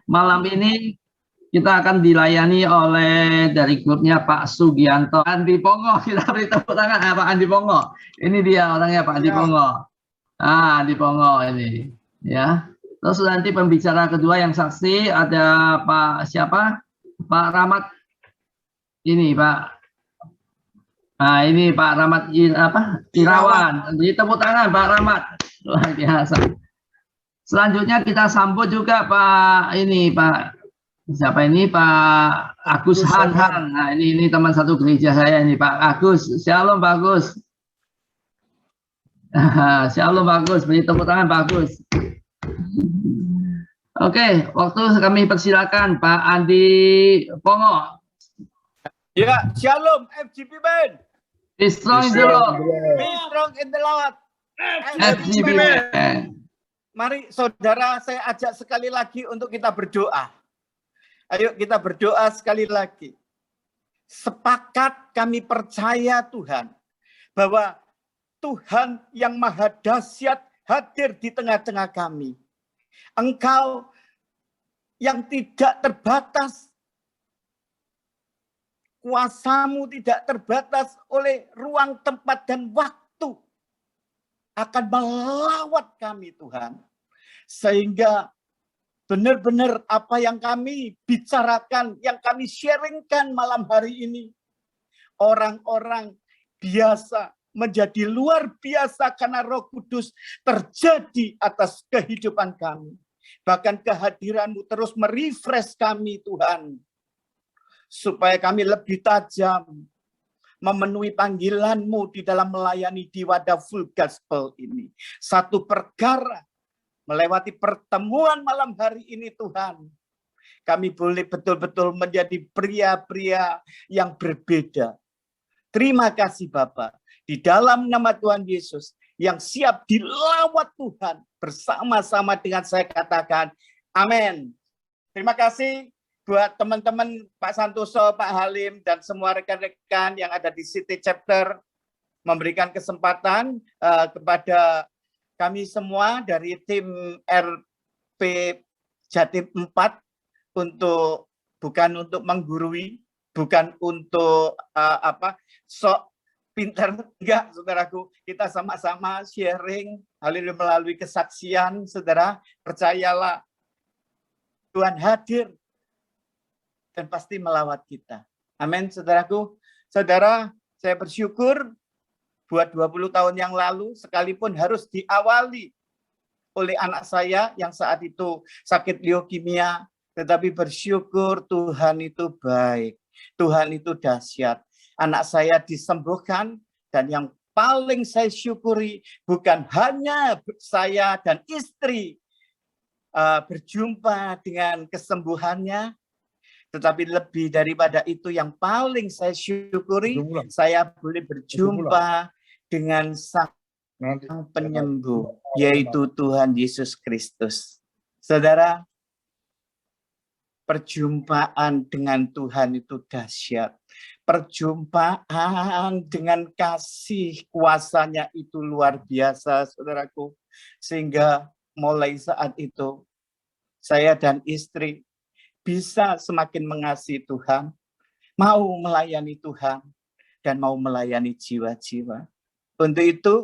Malam ini kita akan dilayani oleh dari grupnya Pak Sugianto Andi Pongo. Kita beri tepuk tangan Pak Andi Pongo. Ini dia orangnya Pak Andi Pongo. Andi Pongo ini ya. Terus nanti pembicara kedua yang saksi ada Pak siapa? Pak Rahmat ini Pak. Nah ini Pak Rahmat Irawan. Beri tepuk tangan Pak Rahmat. Luar biasa. Selanjutnya kita sambut juga Pak siapa ini Pak Agus Han. Nah ini teman satu gereja saya ini Pak Agus. Shalom Pak Agus. Shalom Pak Agus. Beri tepuk tangan Pak Agus. Oke, waktu kami persilakan Pak Andi Pongo. Ya, shalom FGP Band. Be strong in the Lord. Be strong in the Lord. FGP Band. Mari saudara, saya ajak sekali lagi untuk kita berdoa. Ayo kita berdoa sekali lagi. Sepakat kami percaya Tuhan, bahwa Tuhan yang maha dahsyat hadir di tengah-tengah kami. Engkau yang tidak terbatas, kuasamu tidak terbatas oleh ruang, tempat, dan waktu, akan melawat kami Tuhan. Sehingga benar-benar apa yang kami bicarakan, yang kami sharingkan malam hari ini, orang-orang biasa menjadi luar biasa karena Roh Kudus terjadi atas kehidupan kami. Bahkan kehadiran-Mu terus merefresh kami Tuhan, supaya kami lebih tajam memenuhi panggilan-Mu di dalam melayani di wadah full gospel ini. Satu perkara, melewati pertemuan malam hari ini Tuhan, kami boleh betul-betul menjadi pria-pria yang berbeda. Terima kasih Bapa, di dalam nama Tuhan Yesus yang siap dilawat Tuhan bersama-sama dengan saya katakan amin. Terima kasih buat teman-teman Pak Santoso, Pak Halim, dan semua rekan-rekan yang ada di City Chapter, memberikan kesempatan kepada kami semua dari tim RP Jatim 4 bukan untuk menggurui, bukan untuk sok pintar, enggak saudaraku, kita sama-sama sharing haleluya melalui kesaksian. Saudara, percayalah Tuhan hadir dan pasti melawat kita. Amin saudaraku. Saudara, saya bersyukur buat 20 tahun yang lalu, sekalipun harus diawali oleh anak saya yang saat itu sakit leukemia, tetapi bersyukur Tuhan itu baik, Tuhan itu dahsyat. Anak saya disembuhkan, dan yang paling saya syukuri bukan hanya saya dan istri berjumpa dengan kesembuhannya, tetapi lebih daripada itu yang paling saya syukuri, saya boleh berjumpa dengan Sang Penyembuh, yaitu Tuhan Yesus Kristus. Saudara, perjumpaan dengan Tuhan itu dahsyat. Perjumpaan dengan kasih kuasanya itu luar biasa, saudaraku. Sehingga mulai saat itu, saya dan istri bisa semakin mengasihi Tuhan, mau melayani Tuhan, dan mau melayani jiwa-jiwa. Untuk itu,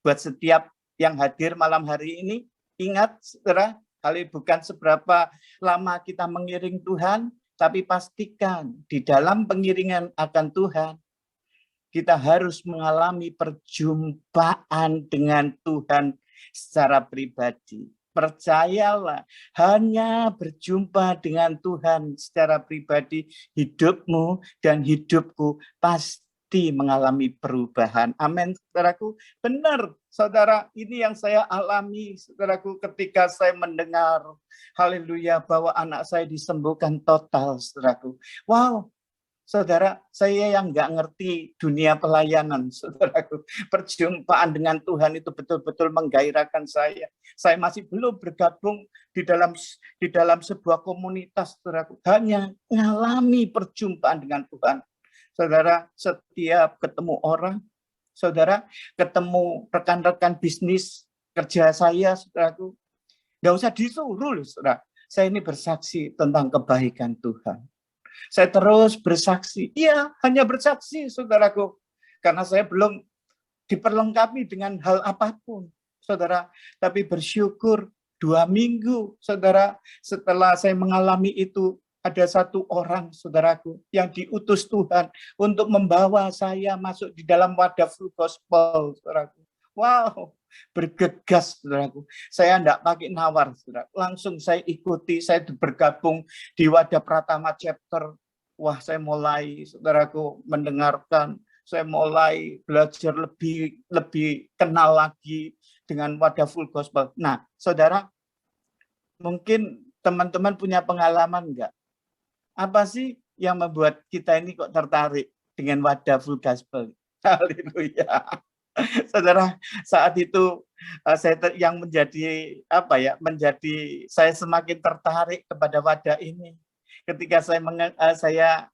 buat setiap yang hadir malam hari ini, ingat, saudara, kali bukan seberapa lama kita mengiring Tuhan, tapi pastikan di dalam pengiringan akan Tuhan, kita harus mengalami perjumpaan dengan Tuhan secara pribadi. Percayalah, hanya berjumpa dengan Tuhan secara pribadi, hidupmu dan hidupku pasti mengalami perubahan. Amin, saudaraku. Benar, saudara, ini yang saya alami, saudaraku, ketika saya mendengar, haleluya, bahwa anak saya disembuhkan total, saudaraku. Wow, saudara, saya yang nggak ngerti dunia pelayanan, saudaraku, perjumpaan dengan Tuhan itu betul-betul menggairahkan saya. Saya masih belum bergabung di dalam sebuah komunitas, saudaraku, hanya mengalami perjumpaan dengan Tuhan. Saudara, setiap ketemu orang, saudara, ketemu rekan-rekan bisnis kerja saya, saudaraku, nggak usah disuruh, saudara. saya ini bersaksi tentang kebaikan Tuhan. Saya terus bersaksi. Iya, hanya bersaksi, saudaraku. Karena saya belum diperlengkapi dengan hal apapun, saudara. Tapi bersyukur 2 minggu, saudara, setelah saya mengalami itu, ada satu orang, saudaraku, yang diutus Tuhan untuk membawa saya masuk di dalam wadah full gospel, saudaraku. Wow, bergegas, saudaraku. Saya enggak pakai nawar, saudara. Langsung saya ikuti, saya bergabung di wadah Pratama chapter. Wah, saya mulai, saudaraku, mendengarkan. Saya mulai belajar lebih kenal lagi dengan wadah full gospel. Nah, saudara, mungkin teman-teman punya pengalaman enggak? Apa sih yang membuat kita ini kok tertarik dengan wadah full gospel? Haleluya. Saudara, saat itu yang menjadi saya semakin tertarik kepada wadah ini. Ketika saya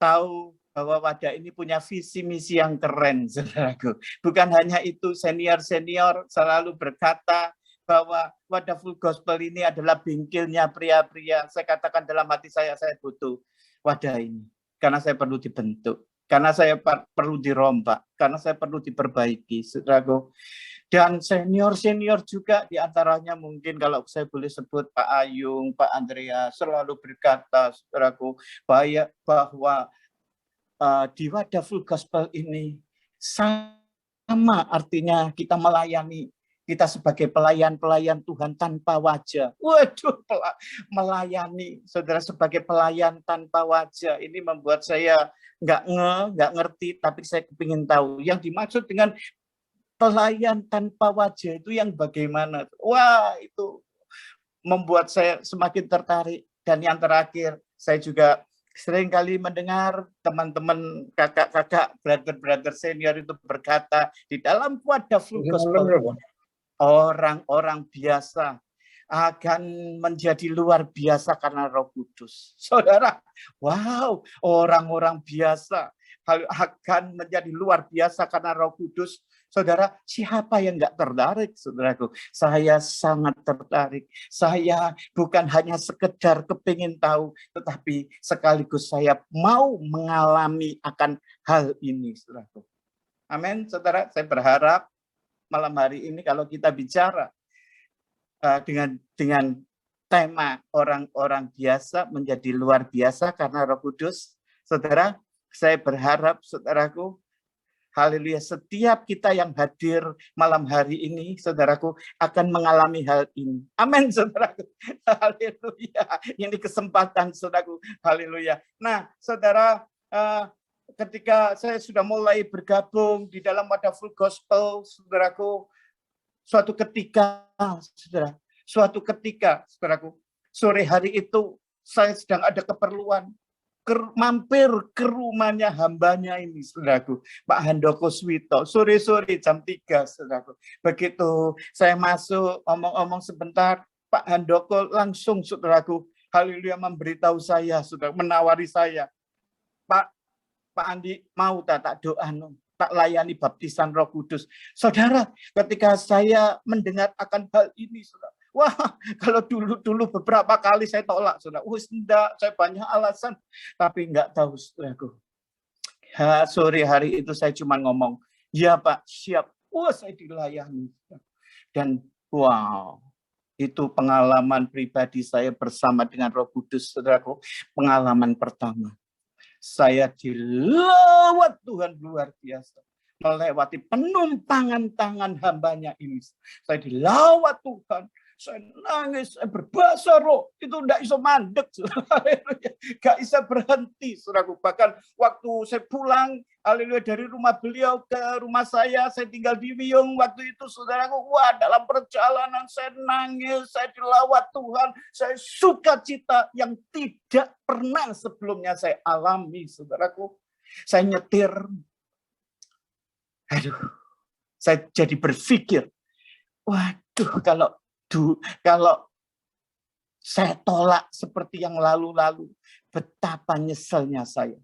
tahu bahwa wadah ini punya visi misi yang keren, saudaraku. Bukan hanya itu, senior-senior selalu berkata bahwa wadah full gospel ini adalah bengkelnya pria-pria. Saya katakan dalam hati saya butuh wadah ini. Karena saya perlu dibentuk. Karena saya perlu dirombak. Karena saya perlu diperbaiki, saudaraku. Dan senior-senior juga diantaranya mungkin kalau saya boleh sebut Pak Ayung, Pak Andrea, selalu berkata, saudaraku, bahwa di wadah full gospel ini sama artinya kita melayani. Kita sebagai pelayan-pelayan Tuhan tanpa wajah. Waduh, melayani, saudara, sebagai pelayan tanpa wajah. Ini membuat saya nggak ngerti, tapi saya kepingin tahu. Yang dimaksud dengan pelayan tanpa wajah itu yang bagaimana? Wah, itu membuat saya semakin tertarik. Dan yang terakhir, saya juga sering kali mendengar teman-teman, kakak-kakak, brother-brother senior itu berkata, di dalam wadah full gospel, orang-orang biasa akan menjadi luar biasa karena Roh Kudus. Saudara, wow, orang-orang biasa akan menjadi luar biasa karena Roh Kudus. Saudara, siapa yang nggak tertarik, saudaraku? Saya sangat tertarik. Saya bukan hanya sekedar kepingin tahu, tetapi sekaligus saya mau mengalami akan hal ini, saudaraku. Amin, saudara. Saya berharap malam hari ini kalau kita bicara dengan tema orang-orang biasa menjadi luar biasa karena Roh Kudus, saudara, saya berharap, saudaraku, haleluya, setiap kita yang hadir malam hari ini, saudaraku, akan mengalami hal ini. Amin, saudaraku. Haleluya. Ini kesempatan, saudaraku. Haleluya. Nah, saudara, ketika saya sudah mulai bergabung di dalam wadah full gospel, saudaraku, suatu ketika, saudaraku, sore hari itu saya sedang ada keperluan, mampir ke rumahnya hambanya ini, saudaraku, Pak Handoko Swito, sore-sore jam 3, saudaraku. Begitu saya masuk, omong-omong sebentar, Pak Handoko langsung, saudaraku, haleluya, memberitahu saya, saudara, menawari saya, Pak Andi, mau tak doa, tak layani baptisan Roh Kudus. Saudara, ketika saya mendengar akan hal ini, saudara, wah, kalau dulu beberapa kali saya tolak, saudara. Enggak, saya banyak alasan, tapi enggak tahu, saudaraku. Sore hari itu saya cuma ngomong, ya Pak, siap. Wah, saya dilayani. Dan wow, itu pengalaman pribadi saya bersama dengan Roh Kudus, saudaraku. Pengalaman pertama. Saya dilawat Tuhan luar biasa. Melewati penumpangan tangan hambanya ini. Saya dilawat Tuhan. Saya nangis, saya berbahasa roh. Itu tidak bisa mandek. Gak bisa berhenti. Saudaraku. Bahkan waktu saya pulang, haleluya, dari rumah beliau ke rumah saya tinggal di Wiyung. Waktu itu, saudaraku, wah, dalam perjalanan saya nangis, saya dilawat Tuhan. Saya sukacita yang tidak pernah sebelumnya saya alami, saudaraku. Saya nyetir. Aduh, saya jadi berpikir, waduh, kalau saya tolak seperti yang lalu-lalu, betapa nyeselnya saya.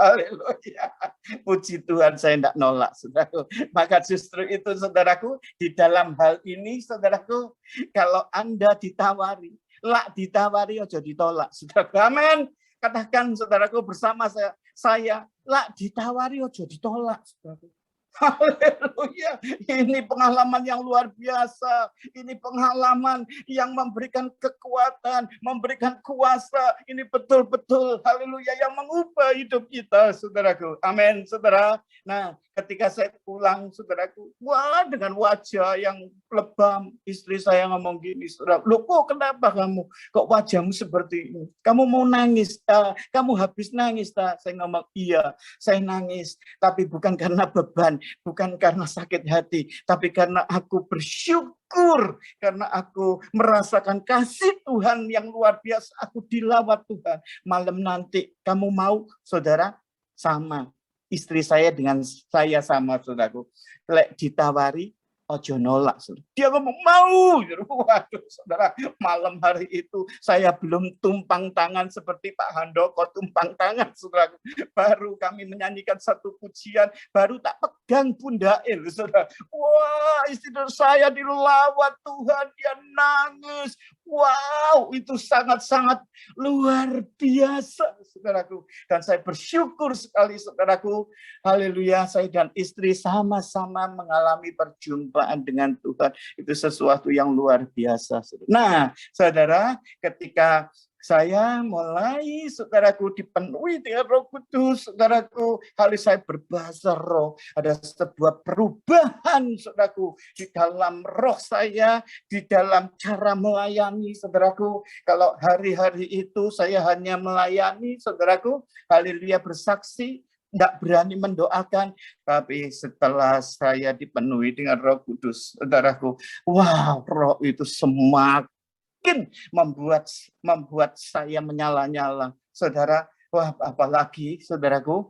Haleluya. Puji Tuhan, saya tidak nolak, saudaraku. Maka justru itu, saudaraku, di dalam hal ini, saudaraku, kalau Anda ditawari Lak ditawari ojo ditolak. Saudaraku, amin. Katakan saudaraku bersama saya, lak ditawari ojo ditolak. Saudaraku. Haleluya. Ini pengalaman yang luar biasa. Ini pengalaman yang memberikan kekuatan, memberikan kuasa. Ini betul-betul haleluya yang mengubah hidup kita, saudaraku. Amin, saudara. Nah, ketika saya pulang, saudaraku, wah, dengan wajah yang lebam, istri saya ngomong gini, saudara, loh kok kenapa kamu? Kok wajahmu seperti ini? Kamu mau nangis? Kamu habis nangis? Saya ngomong, iya, saya nangis. Tapi bukan karena beban, bukan karena sakit hati, tapi karena aku bersyukur, karena aku merasakan kasih Tuhan yang luar biasa. Aku dilawat Tuhan. Malam nanti kamu mau, saudara, sama. Istri saya dengan saya sama, saudaraku. Lek ditawari, ojo nolak. Dia ngomong mau. Waduh, saudara, malam hari itu saya belum tumpang tangan seperti Pak Handoko tumpang tangan, saudara. Baru kami menyanyikan satu pujian, baru tak pegang pundail, saudara. Wah, istri saya dilawat Tuhan, dia nangis. Wow, itu sangat-sangat luar biasa, saudaraku. Dan saya bersyukur sekali, saudaraku. Haleluya, saya dan istri sama-sama mengalami perjumpaan dengan Tuhan. Itu sesuatu yang luar biasa. Nah, saudara, ketika saya mulai, saudaraku, dipenuhi dengan Roh Kudus, saudaraku, kali saya berbahasa roh, ada sebuah perubahan, saudaraku, di dalam roh saya, di dalam cara melayani, saudaraku. Kalau hari-hari itu saya hanya melayani, saudaraku, haleluya, bersaksi, tidak berani mendoakan, tapi setelah saya dipenuhi dengan Roh Kudus, saudaraku, wow, roh itu semakin membuat saya menyala-nyala, saudara. Wah, apalagi, saudaraku,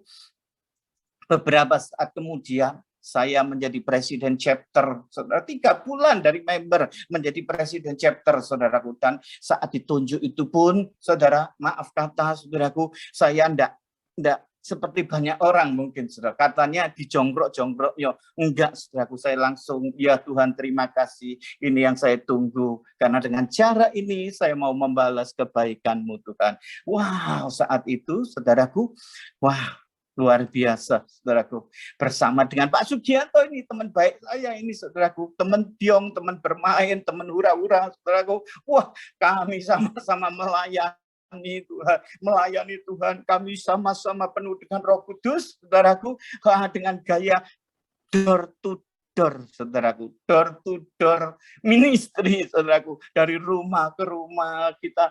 beberapa saat kemudian saya menjadi presiden chapter, saudara. 3 bulan dari member menjadi presiden chapter, saudaraku. Dan saat ditunjuk itu pun, saudara, maaf kata, saudaraku, saya enggak seperti banyak orang mungkin, saudara. Katanya dijongkrok-jongkrok, ya enggak, saudaraku. Saya langsung, ya Tuhan, terima kasih. Ini yang saya tunggu. Karena dengan cara ini saya mau membalas kebaikan-Mu, Tuhan. Wow, saat itu, saudaraku, wah, luar biasa, saudaraku. Bersama dengan Pak Sugianto ini, teman baik saya ini, saudaraku. Teman diong, teman bermain, teman hura-hura, saudaraku. Wah, kami sama-sama melayani Tuhan, kami sama-sama penuh dengan Roh Kudus, saudaraku, dengan gaya door to door, saudaraku, door to door ministry, saudaraku, dari rumah ke rumah kita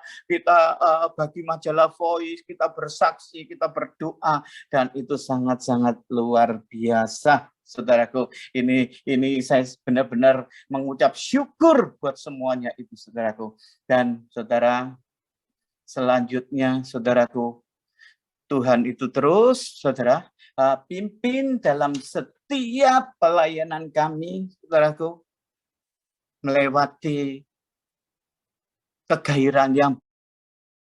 bagi majalah Voice, kita bersaksi, kita berdoa, dan itu sangat-sangat luar biasa. Saudaraku, ini saya benar-benar mengucap syukur buat semuanya itu, saudaraku. Dan saudara, selanjutnya, saudaraku, Tuhan itu terus, saudara, pimpin dalam setiap pelayanan kami, saudaraku, melewati kegairahan yang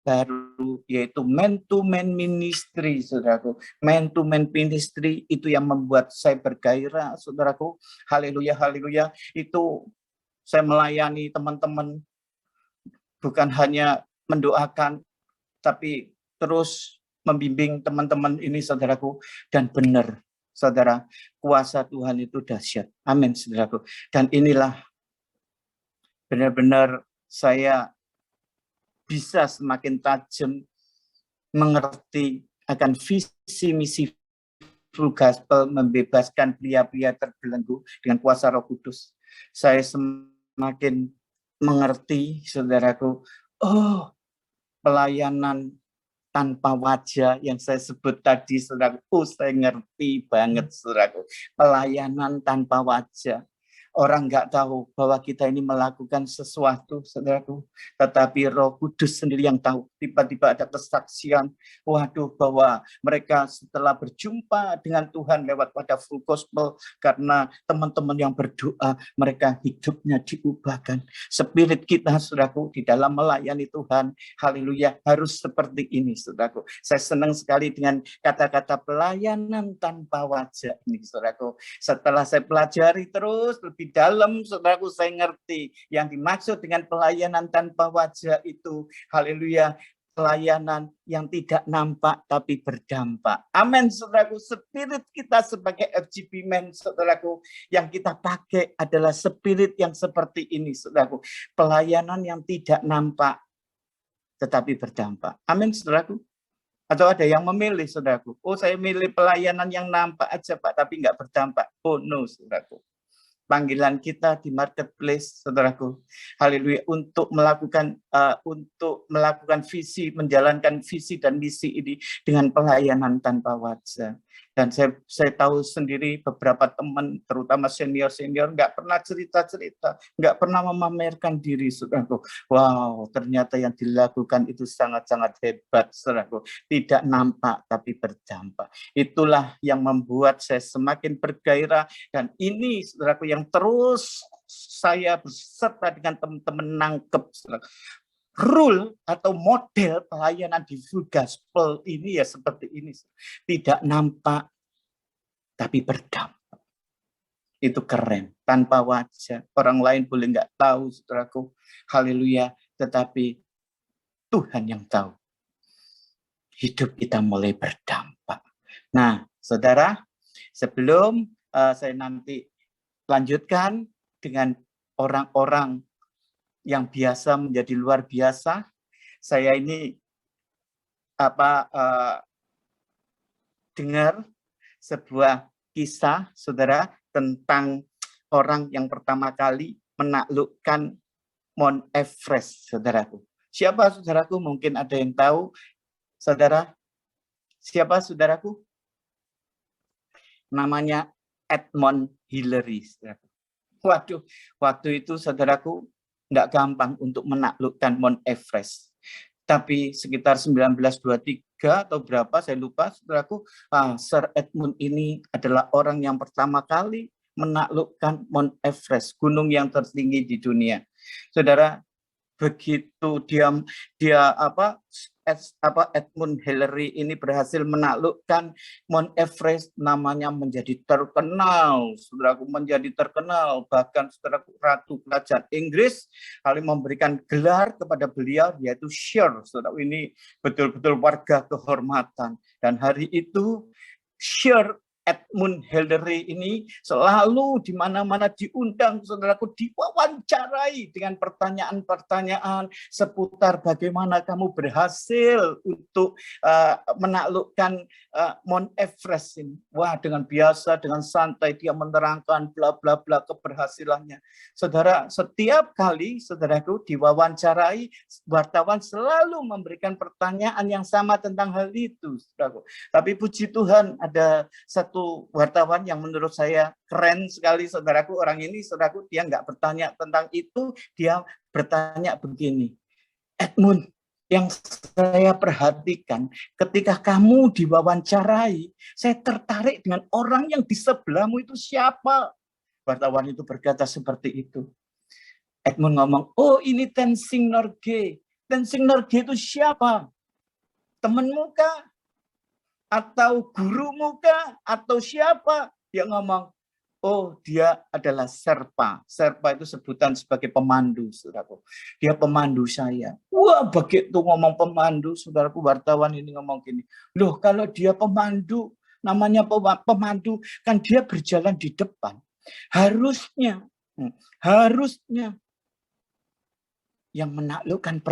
baru, yaitu man-to-man ministry, saudaraku. Man-to-man ministry itu yang membuat saya bergairah, saudaraku. Haleluya, haleluya. Itu saya melayani teman-teman, bukan hanya mendoakan, tapi terus membimbing teman-teman ini, saudaraku. Dan benar, saudara, kuasa Tuhan itu dahsyat. Amin, saudaraku. Dan inilah benar-benar saya bisa semakin tajam mengerti akan visi misi full gospel, membebaskan pria-pria terbelenggu dengan kuasa Roh Kudus. Saya semakin mengerti, saudaraku, oh, pelayanan tanpa wajah yang saya sebut tadi, saudaraku, saya ngerti banget, saudaraku. Pelayanan tanpa wajah. Orang nggak tahu bahwa kita ini melakukan sesuatu, saudaraku. Tetapi Roh Kudus sendiri yang tahu. tiba-tiba ada kesaksian, waduh, bahwa mereka setelah berjumpa dengan Tuhan lewat pada full gospel, karena teman-teman yang berdoa, mereka hidupnya diubahkan. Spirit kita, saudaraku, di dalam melayani Tuhan, haleluya, harus seperti ini, saudaraku. Saya senang sekali dengan kata-kata pelayanan tanpa wajah ini, saudaraku. Setelah saya pelajari terus lebih dalam, saudaraku, saya ngerti yang dimaksud dengan pelayanan tanpa wajah itu, haleluya, pelayanan yang tidak nampak tapi berdampak. Amin, saudaraku. Spirit kita sebagai FGP Men, saudaraku, yang kita pakai adalah spirit yang seperti ini, saudaraku. Pelayanan yang tidak nampak tetapi berdampak. Amin, saudaraku. Atau ada yang memilih, saudaraku. Oh, saya milih pelayanan yang nampak aja, Pak, tapi nggak berdampak. Oh, no, saudaraku. Panggilan kita di marketplace, saudaraku, haleluya, untuk melakukan visi, menjalankan visi dan misi ini dengan pelayanan tanpa wajah. Dan saya tahu sendiri beberapa teman, terutama senior-senior, nggak pernah cerita-cerita, nggak pernah memamerkan diri, saudaraku. Wow, ternyata yang dilakukan itu sangat-sangat hebat, saudaraku. Tidak nampak tapi berdampak. Itulah yang membuat saya semakin bergairah, dan ini, saudaraku, yang terus saya beserta dengan teman-teman nangkep, saudaraku. Rule atau model pelayanan di full gospel ini ya seperti ini. Tidak nampak tapi berdampak. Itu keren. Tanpa wajah. Orang lain boleh nggak tahu, saudaraku. Haleluya. Tetapi Tuhan yang tahu. Hidup kita mulai berdampak. Nah, saudara, sebelum saya nanti lanjutkan dengan orang-orang yang biasa menjadi luar biasa, saya ini dengar sebuah kisah, saudara, tentang orang yang pertama kali menaklukkan Mount Everest, saudaraku. Siapa, saudaraku? Mungkin ada yang tahu, saudara? Siapa, saudaraku? Namanya Edmund Hillary, saudaraku. Waduh, waktu itu, saudaraku, nggak gampang untuk menaklukkan Mount Everest. Tapi sekitar 1923 atau berapa, saya lupa, saudaraku, Sir Edmund ini adalah orang yang pertama kali menaklukkan Mount Everest, gunung yang tertinggi di dunia. Saudara, begitu Edmund Hillary ini berhasil menaklukkan Mount Everest, namanya menjadi terkenal, saudaraku, menjadi terkenal. Bahkan, saudaraku, Ratu Kerajaan Inggris kali memberikan gelar kepada beliau, yaitu Sir. Saudaraku, ini betul-betul warga kehormatan. Dan hari itu Sir Edmund Hillary ini selalu di mana-mana diundang, saudaraku, diwawancarai dengan pertanyaan-pertanyaan seputar bagaimana kamu berhasil untuk menaklukkan Mount Everest ini. Wah, dengan biasa, dengan santai dia menerangkan bla bla bla keberhasilannya. Saudara, setiap kali, saudaraku, diwawancarai, wartawan selalu memberikan pertanyaan yang sama tentang hal itu, saudaraku. Tapi puji Tuhan, ada satu wartawan yang menurut saya keren sekali, saudaraku. Orang ini, saudaraku, dia nggak bertanya tentang itu, dia bertanya begini, Edmund, yang saya perhatikan ketika kamu diwawancarai, saya tertarik dengan orang yang di sebelahmu itu siapa? Wartawan itu berkata seperti itu. Edmund ngomong, oh ini Tenzing Norgay. Tenzing Norgay itu siapa? Temenmu kah? Atau gurumu kah? Atau siapa? Dia ngomong, oh dia adalah Sherpa. Sherpa itu sebutan sebagai pemandu, saudaraku. Dia pemandu saya. Wah, begitu ngomong pemandu, saudaraku, wartawan ini ngomong gini, loh kalau dia pemandu, namanya pemandu, kan dia berjalan di depan. Harusnya yang menaklukkan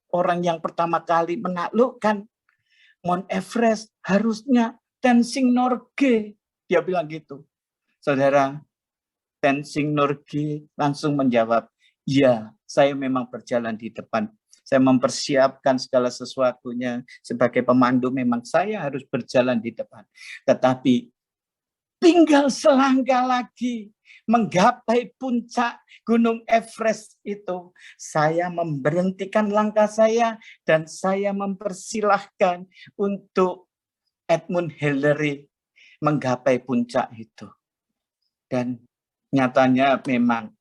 orang yang pertama kali menaklukkan Mount Everest harusnya Tenzing Norgay. Dia bilang gitu. Saudara, Tenzing Norgay langsung menjawab, ya, saya memang berjalan di depan. Saya mempersiapkan segala sesuatunya sebagai pemandu, memang saya harus berjalan di depan. Tetapi tinggal selangkah lagi menggapai puncak Gunung Everest itu. Saya memberhentikan langkah saya dan saya mempersilahkan untuk Edmund Hillary menggapai puncak itu. Dan nyatanya memang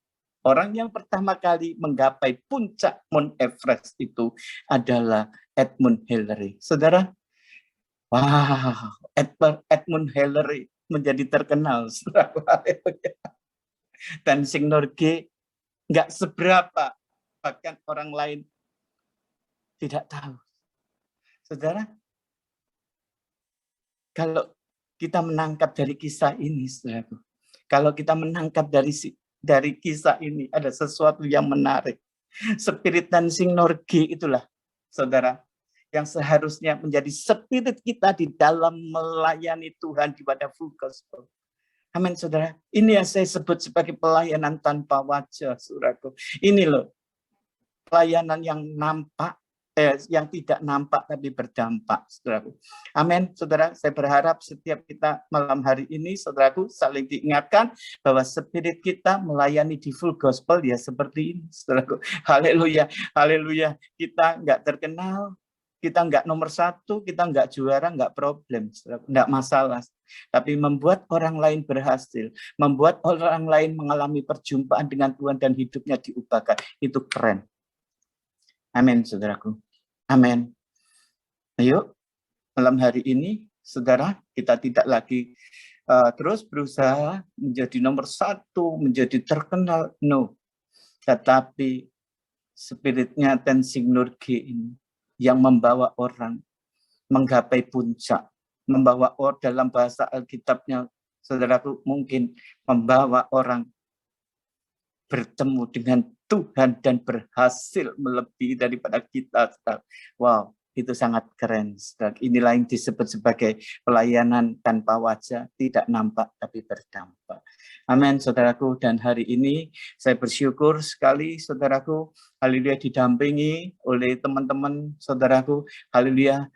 orang yang pertama kali menggapai puncak Mount Everest itu adalah Edmund Hillary. Saudara, wow, Edmund Hillary menjadi terkenal. Dan Sing Norgay nggak seberapa, bahkan orang lain tidak tahu. Saudara, kalau kita menangkap dari kisah ini, saudaraku, kalau kita menangkap dari kisah ini ada sesuatu yang menarik. Spirit dan Sing Norgay itulah, saudara, yang seharusnya menjadi spirit kita di dalam melayani Tuhan di wadah full gospel. Amin, saudara. Ini yang saya sebut sebagai pelayanan tanpa wajah, saudaraku. Ini loh, pelayanan yang nampak, yang tidak nampak tapi berdampak, saudaraku. Amin, saudara. Saya berharap setiap kita malam hari ini, saudaraku, saling diingatkan bahwa spirit kita melayani di full gospel ya seperti ini, saudaraku. Haleluya, haleluya. Kita nggak terkenal, kita nggak nomor 1, kita nggak juara, nggak problem, nggak masalah. Tapi membuat orang lain berhasil, membuat orang lain mengalami perjumpaan dengan Tuhan dan hidupnya diubahkan, itu keren. Amin, saudaraku. Amin. Ayo, malam hari ini, saudara, kita tidak lagi terus berusaha menjadi nomor 1, menjadi terkenal. No. Tetapi spiritnya Sing Norgay ini yang membawa orang menggapai puncak, membawa orang dalam bahasa Alkitabnya, saudaraku, mungkin membawa orang bertemu dengan Tuhan dan berhasil melebihi daripada kita. Wow, itu sangat keren. Inilah yang disebut sebagai pelayanan tanpa wajah, tidak nampak tapi berdampak. Amin, saudaraku. Dan hari ini saya bersyukur sekali, saudaraku, haleluya, didampingi oleh teman-teman, saudaraku, haleluya,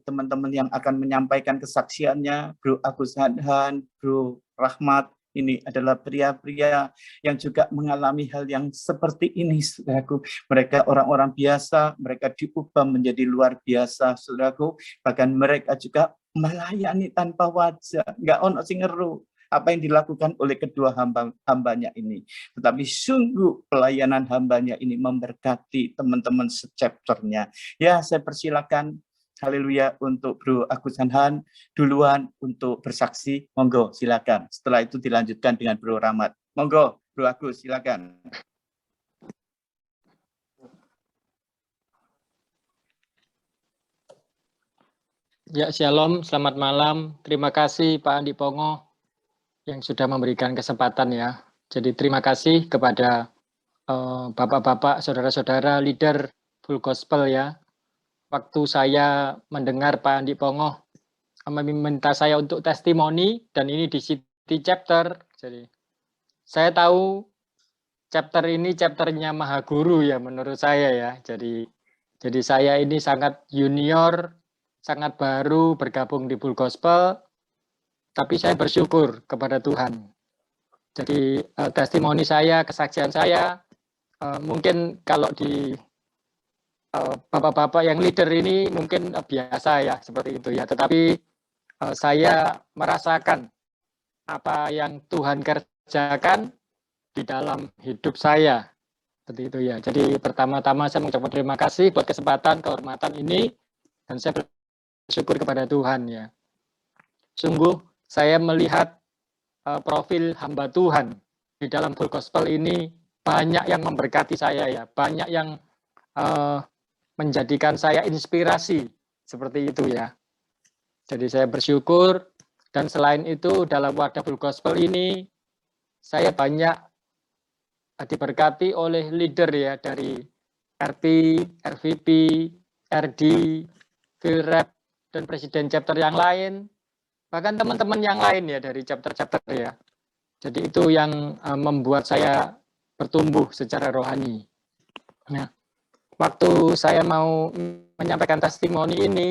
teman-teman yang akan menyampaikan kesaksiannya, Bro Agus Hadhan, Bro Rahmat. Ini adalah pria-pria yang juga mengalami hal yang seperti ini, saudaraku. Mereka orang-orang biasa, mereka diubah menjadi luar biasa, saudaraku. Bahkan mereka juga melayani tanpa wajah, nggak ono sing ngeru apa yang dilakukan oleh kedua hambanya ini. Tetapi sungguh pelayanan hambanya ini memberkati teman-teman se-chapternya. Ya, saya persilakan, haleluya, untuk Bro Agus Hadhan duluan untuk bersaksi. Monggo, silakan. Setelah itu dilanjutkan dengan Bro Rahmat. Monggo, Bro Agus, silakan. Ya, shalom, selamat malam. Terima kasih Pak Andi Pongo yang sudah memberikan kesempatan ya. Jadi terima kasih kepada bapak-bapak, saudara-saudara, leader full gospel ya. Waktu saya mendengar Pak Andi Pongo meminta saya untuk testimoni, dan ini di City Chapter, jadi saya tahu chapter ini chapternya Maha Guru ya menurut saya ya. Jadi saya ini sangat junior, sangat baru bergabung di full gospel, tapi saya bersyukur kepada Tuhan. Jadi testimoni saya, kesaksian saya, mungkin kalau di bapak-bapak yang leader ini mungkin biasa ya seperti itu ya, tetapi saya merasakan apa yang Tuhan kerjakan di dalam hidup saya, seperti itu ya. Jadi pertama-tama saya mengucapkan terima kasih buat kesempatan, kehormatan ini, dan saya bersyukur kepada Tuhan ya. Sungguh saya melihat profil hamba Tuhan di dalam full gospel ini banyak yang memberkati saya ya, banyak yang menjadikan saya inspirasi, seperti itu ya. Jadi saya bersyukur, dan selain itu dalam wadah full gospel ini saya banyak diberkati oleh leader ya, dari RP, RVP, RD, Philrep, dan presiden chapter yang lain, bahkan teman-teman yang lain ya dari chapter-chapter ya. Jadi itu yang membuat saya bertumbuh secara rohani. Nah, waktu saya mau menyampaikan testimoni ini,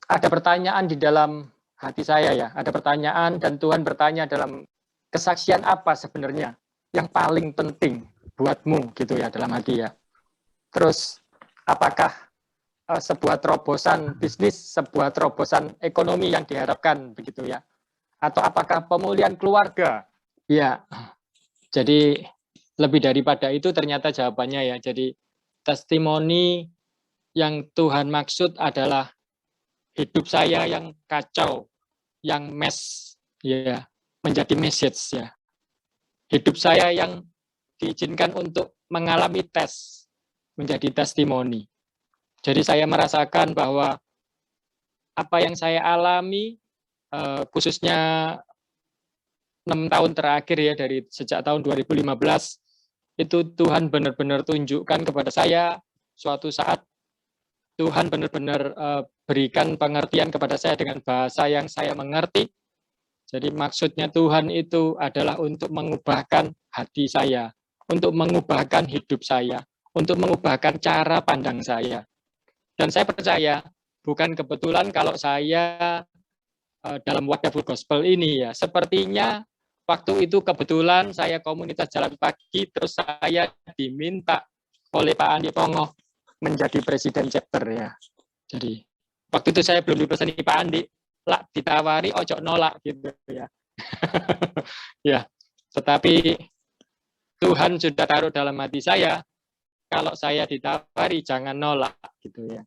ada pertanyaan di dalam hati saya ya, ada pertanyaan dan Tuhan bertanya dalam kesaksian apa sebenarnya yang paling penting buatmu gitu ya dalam hati ya. Terus apakah sebuah terobosan bisnis, sebuah terobosan ekonomi yang diharapkan begitu ya? Atau apakah pemulihan keluarga? Ya, jadi lebih daripada itu ternyata jawabannya ya. Jadi testimoni yang Tuhan maksud adalah hidup saya yang kacau, yang mess, ya, menjadi message ya. Hidup saya yang diizinkan untuk mengalami tes, menjadi testimoni. Jadi saya merasakan bahwa apa yang saya alami, khususnya 6 tahun terakhir ya, dari sejak tahun 2015, itu Tuhan benar-benar tunjukkan kepada saya suatu saat Tuhan benar-benar berikan pengertian kepada saya dengan bahasa yang saya mengerti. Jadi maksudnya Tuhan itu adalah untuk mengubahkan hati saya, untuk mengubahkan hidup saya, untuk mengubahkan cara pandang saya. Dan saya percaya bukan kebetulan kalau saya dalam Wadah Full Gospel ini ya, sepertinya waktu itu kebetulan saya komunitas jalan pagi, terus saya diminta oleh Pak Andi Pongo menjadi presiden chapter ya. Jadi waktu itu saya belum diperseni Pak Andi, lah ditawari ojo nolak gitu ya. Ya, tetapi Tuhan sudah taruh dalam hati saya, kalau saya ditawari jangan nolak gitu ya.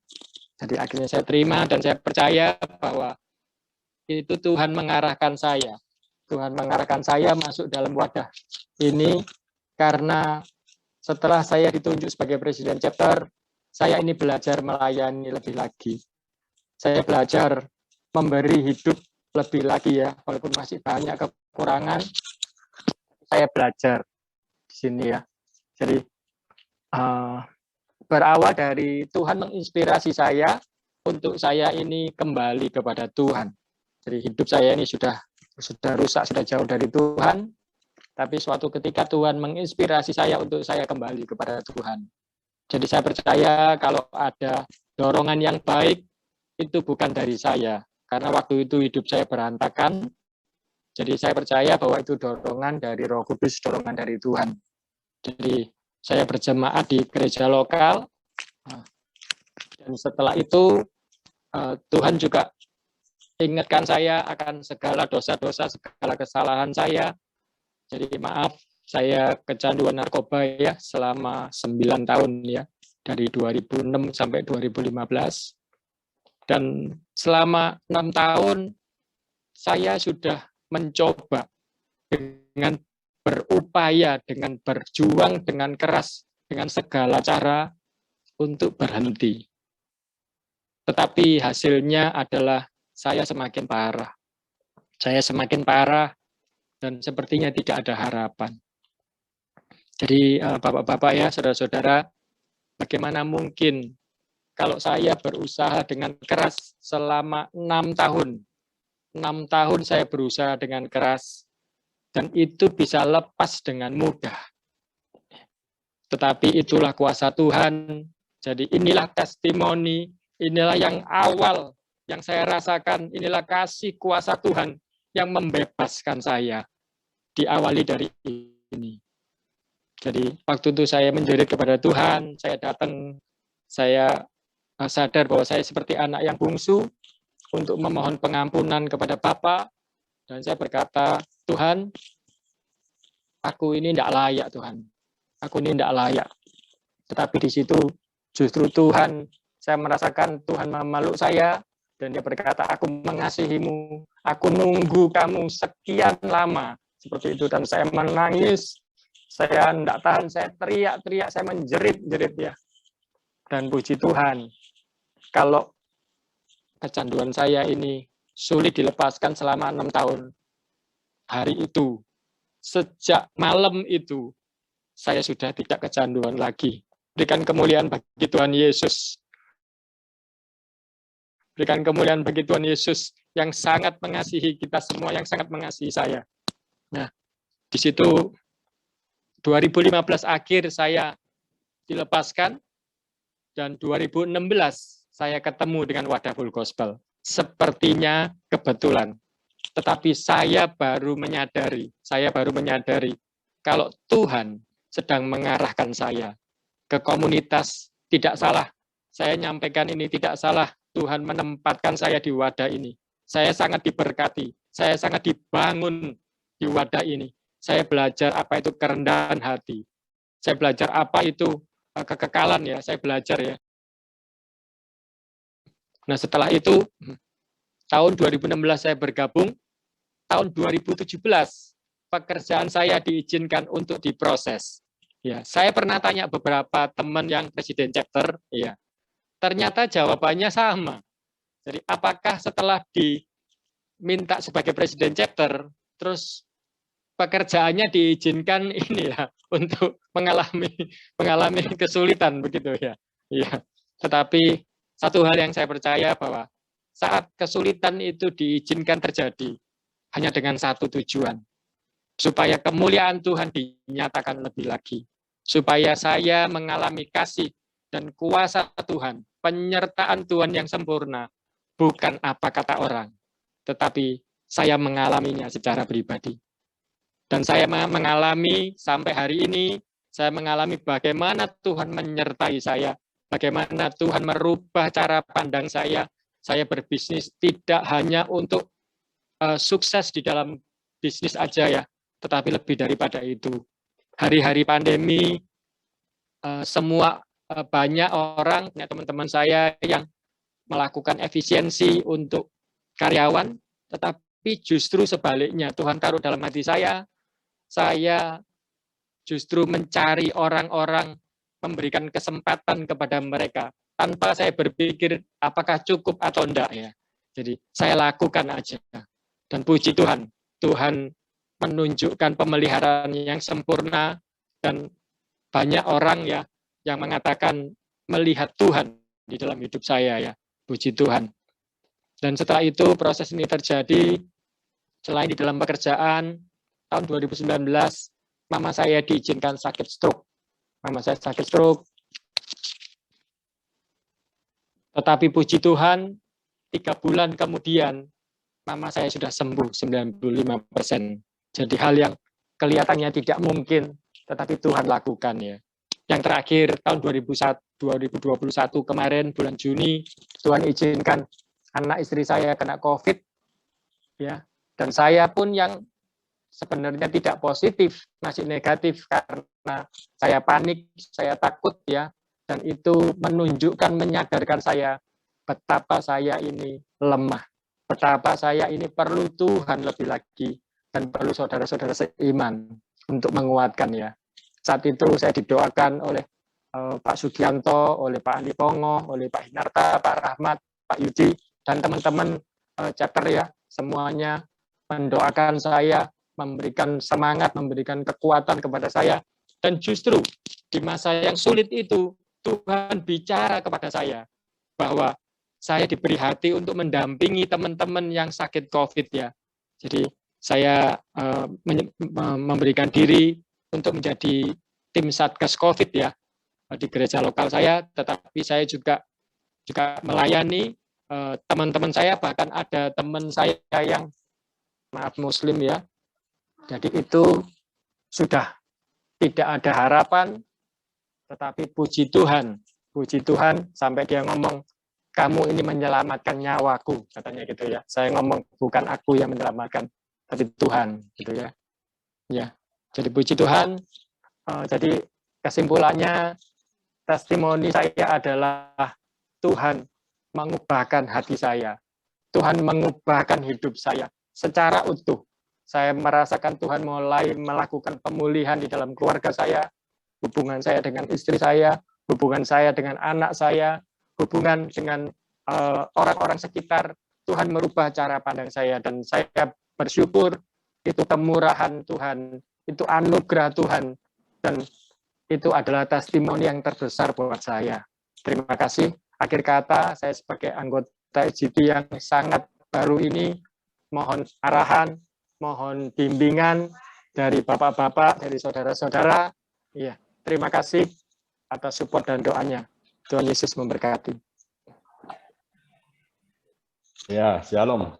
Jadi akhirnya saya terima dan saya percaya bahwa itu Tuhan mengarahkan saya. Tuhan mengarahkan saya masuk dalam wadah ini karena setelah saya ditunjuk sebagai presiden chapter, saya ini belajar melayani lebih lagi. Saya belajar memberi hidup lebih lagi ya, walaupun masih banyak kekurangan. Saya belajar di sini ya. Jadi berawal dari Tuhan menginspirasi saya untuk saya ini kembali kepada Tuhan. Jadi hidup saya ini sudah rusak, sudah jauh dari Tuhan. Tapi suatu ketika Tuhan menginspirasi saya untuk saya kembali kepada Tuhan. Jadi saya percaya kalau ada dorongan yang baik, itu bukan dari saya. Karena waktu itu hidup saya berantakan. Jadi saya percaya bahwa itu dorongan dari Roh Kudus, dorongan dari Tuhan. Jadi saya berjemaat di gereja lokal. Dan setelah itu Tuhan juga ingatkan saya akan segala dosa-dosa, segala kesalahan saya. Jadi maaf, saya kecanduan narkoba ya selama 9 tahun ya, dari 2006 sampai 2015. Dan selama 6 tahun saya sudah mencoba dengan berupaya, dengan berjuang, dengan keras, dengan segala cara untuk berhenti. Tetapi hasilnya adalah saya semakin parah. Saya semakin parah dan sepertinya tidak ada harapan. Jadi Bapak-Bapak ya, saudara-saudara, bagaimana mungkin kalau saya berusaha dengan keras selama 6 tahun. 6 tahun saya berusaha dengan keras dan itu bisa lepas dengan mudah. Tetapi itulah kuasa Tuhan. Jadi inilah testimoni, inilah yang awal yang saya rasakan, inilah kasih kuasa Tuhan yang membebaskan saya. Diawali dari ini. Jadi waktu itu saya menjerit kepada Tuhan, saya datang, saya sadar bahwa saya seperti anak yang bungsu untuk memohon pengampunan kepada Bapa, dan saya berkata, Tuhan, aku ini tidak layak Tuhan, aku ini tidak layak. Tetapi di situ justru Tuhan, saya merasakan Tuhan memeluk saya, dan dia berkata, aku mengasihimu, aku nunggu kamu sekian lama, seperti itu. Dan saya menangis, saya tidak tahan, saya teriak-teriak, saya menjerit-jerit ya. Dan puji Tuhan, kalau kecanduan saya ini sulit dilepaskan selama 6 tahun, hari itu, sejak malam itu, saya sudah tidak kecanduan lagi. Berikan kemuliaan bagi Tuhan Yesus. Berikan kemuliaan bagi Tuhan Yesus yang sangat mengasihi kita semua, yang sangat mengasihi saya. Nah, di situ 2015 akhir saya dilepaskan dan 2016 saya ketemu dengan Wadah Full Gospel. sepertinya kebetulan. Tetapi saya baru menyadari kalau Tuhan sedang mengarahkan saya ke komunitas. Tidak salah, saya nyampaikan ini tidak salah. Tuhan menempatkan saya di wadah ini. Saya sangat diberkati, saya sangat dibangun di wadah ini. Saya belajar apa itu kerendahan hati. Saya belajar apa itu kekekalan ya, saya belajar ya. Nah, setelah itu tahun 2016 saya bergabung, tahun 2017 pekerjaan saya diizinkan untuk diproses. Ya, saya pernah tanya beberapa teman yang presiden chapter, ya. Ternyata jawabannya sama. Jadi apakah setelah diminta sebagai presiden chapter, terus pekerjaannya diizinkan ini ya untuk mengalami kesulitan begitu ya. Ya. Tetapi satu hal yang saya percaya bahwa saat kesulitan itu diizinkan terjadi hanya dengan satu tujuan, supaya kemuliaan Tuhan dinyatakan lebih lagi, supaya saya mengalami kasih dan kuasa Tuhan, penyertaan Tuhan yang sempurna, bukan apa kata orang, tetapi saya mengalaminya secara pribadi. Dan saya mengalami sampai hari ini, saya mengalami bagaimana Tuhan menyertai saya, bagaimana Tuhan merubah cara pandang saya berbisnis tidak hanya untuk sukses di dalam bisnis aja ya, tetapi lebih daripada itu. Hari-hari pandemi, semua banyak orang, teman-teman saya yang melakukan efisiensi untuk karyawan, tetapi justru sebaliknya Tuhan taruh dalam hati saya justru mencari orang-orang, memberikan kesempatan kepada mereka tanpa saya berpikir apakah cukup atau enggak ya. Jadi saya lakukan aja. Dan puji Tuhan, Tuhan menunjukkan pemeliharaan yang sempurna dan banyak orang ya yang mengatakan melihat Tuhan di dalam hidup saya ya. Puji Tuhan. Dan setelah itu proses ini terjadi selain di dalam pekerjaan, tahun 2019 mama saya diizinkan sakit stroke. Mama saya sakit stroke. Tetapi puji Tuhan, 3 bulan kemudian mama saya sudah sembuh 95%. Jadi hal yang kelihatannya tidak mungkin, tetapi Tuhan lakukan ya. Yang terakhir tahun 2021 kemarin bulan Juni, Tuhan izinkan anak istri saya kena COVID ya. Dan saya pun yang sebenarnya tidak positif, masih negatif karena saya panik, saya takut ya. Dan itu menunjukkan, menyadarkan saya betapa saya ini lemah, betapa saya ini perlu Tuhan lebih lagi dan perlu saudara-saudara seiman untuk menguatkan ya. Saat itu saya didoakan oleh Pak Sugianto, oleh Pak Andi Pongo, oleh Pak Hinarta, Pak Rahmat, Pak Yudi, dan teman-teman chapter ya, semuanya mendoakan saya, memberikan semangat, memberikan kekuatan kepada saya. Dan justru di masa yang sulit itu, Tuhan bicara kepada saya bahwa saya diberi hati untuk mendampingi teman-teman yang sakit COVID ya. Jadi saya memberikan diri untuk menjadi tim Satgas COVID ya di gereja lokal saya, tetapi saya juga melayani teman-teman saya, bahkan ada teman saya yang maaf Muslim ya. Jadi itu sudah tidak ada harapan, tetapi puji Tuhan sampai dia ngomong, kamu ini menyelamatkan nyawaku, katanya gitu ya. Saya ngomong bukan aku yang menyelamatkan, tapi Tuhan gitu ya. Ya. Jadi puji Tuhan. Jadi kesimpulannya testimoni saya adalah Tuhan mengubahkan hati saya. Tuhan mengubahkan hidup saya secara utuh. Saya merasakan Tuhan mulai melakukan pemulihan di dalam keluarga saya, hubungan saya dengan istri saya, hubungan saya dengan anak saya, hubungan dengan orang-orang sekitar. Tuhan merubah cara pandang saya dan saya bersyukur itu kemurahan Tuhan, itu anugerah Tuhan, dan itu adalah testimoni yang terbesar buat saya. Terima kasih. Akhir kata, saya sebagai anggota IGP yang sangat baru ini, mohon arahan, mohon bimbingan dari bapak-bapak, dari saudara-saudara. Iya, terima kasih atas support dan doanya. Tuhan Yesus memberkati. Ya, shalom.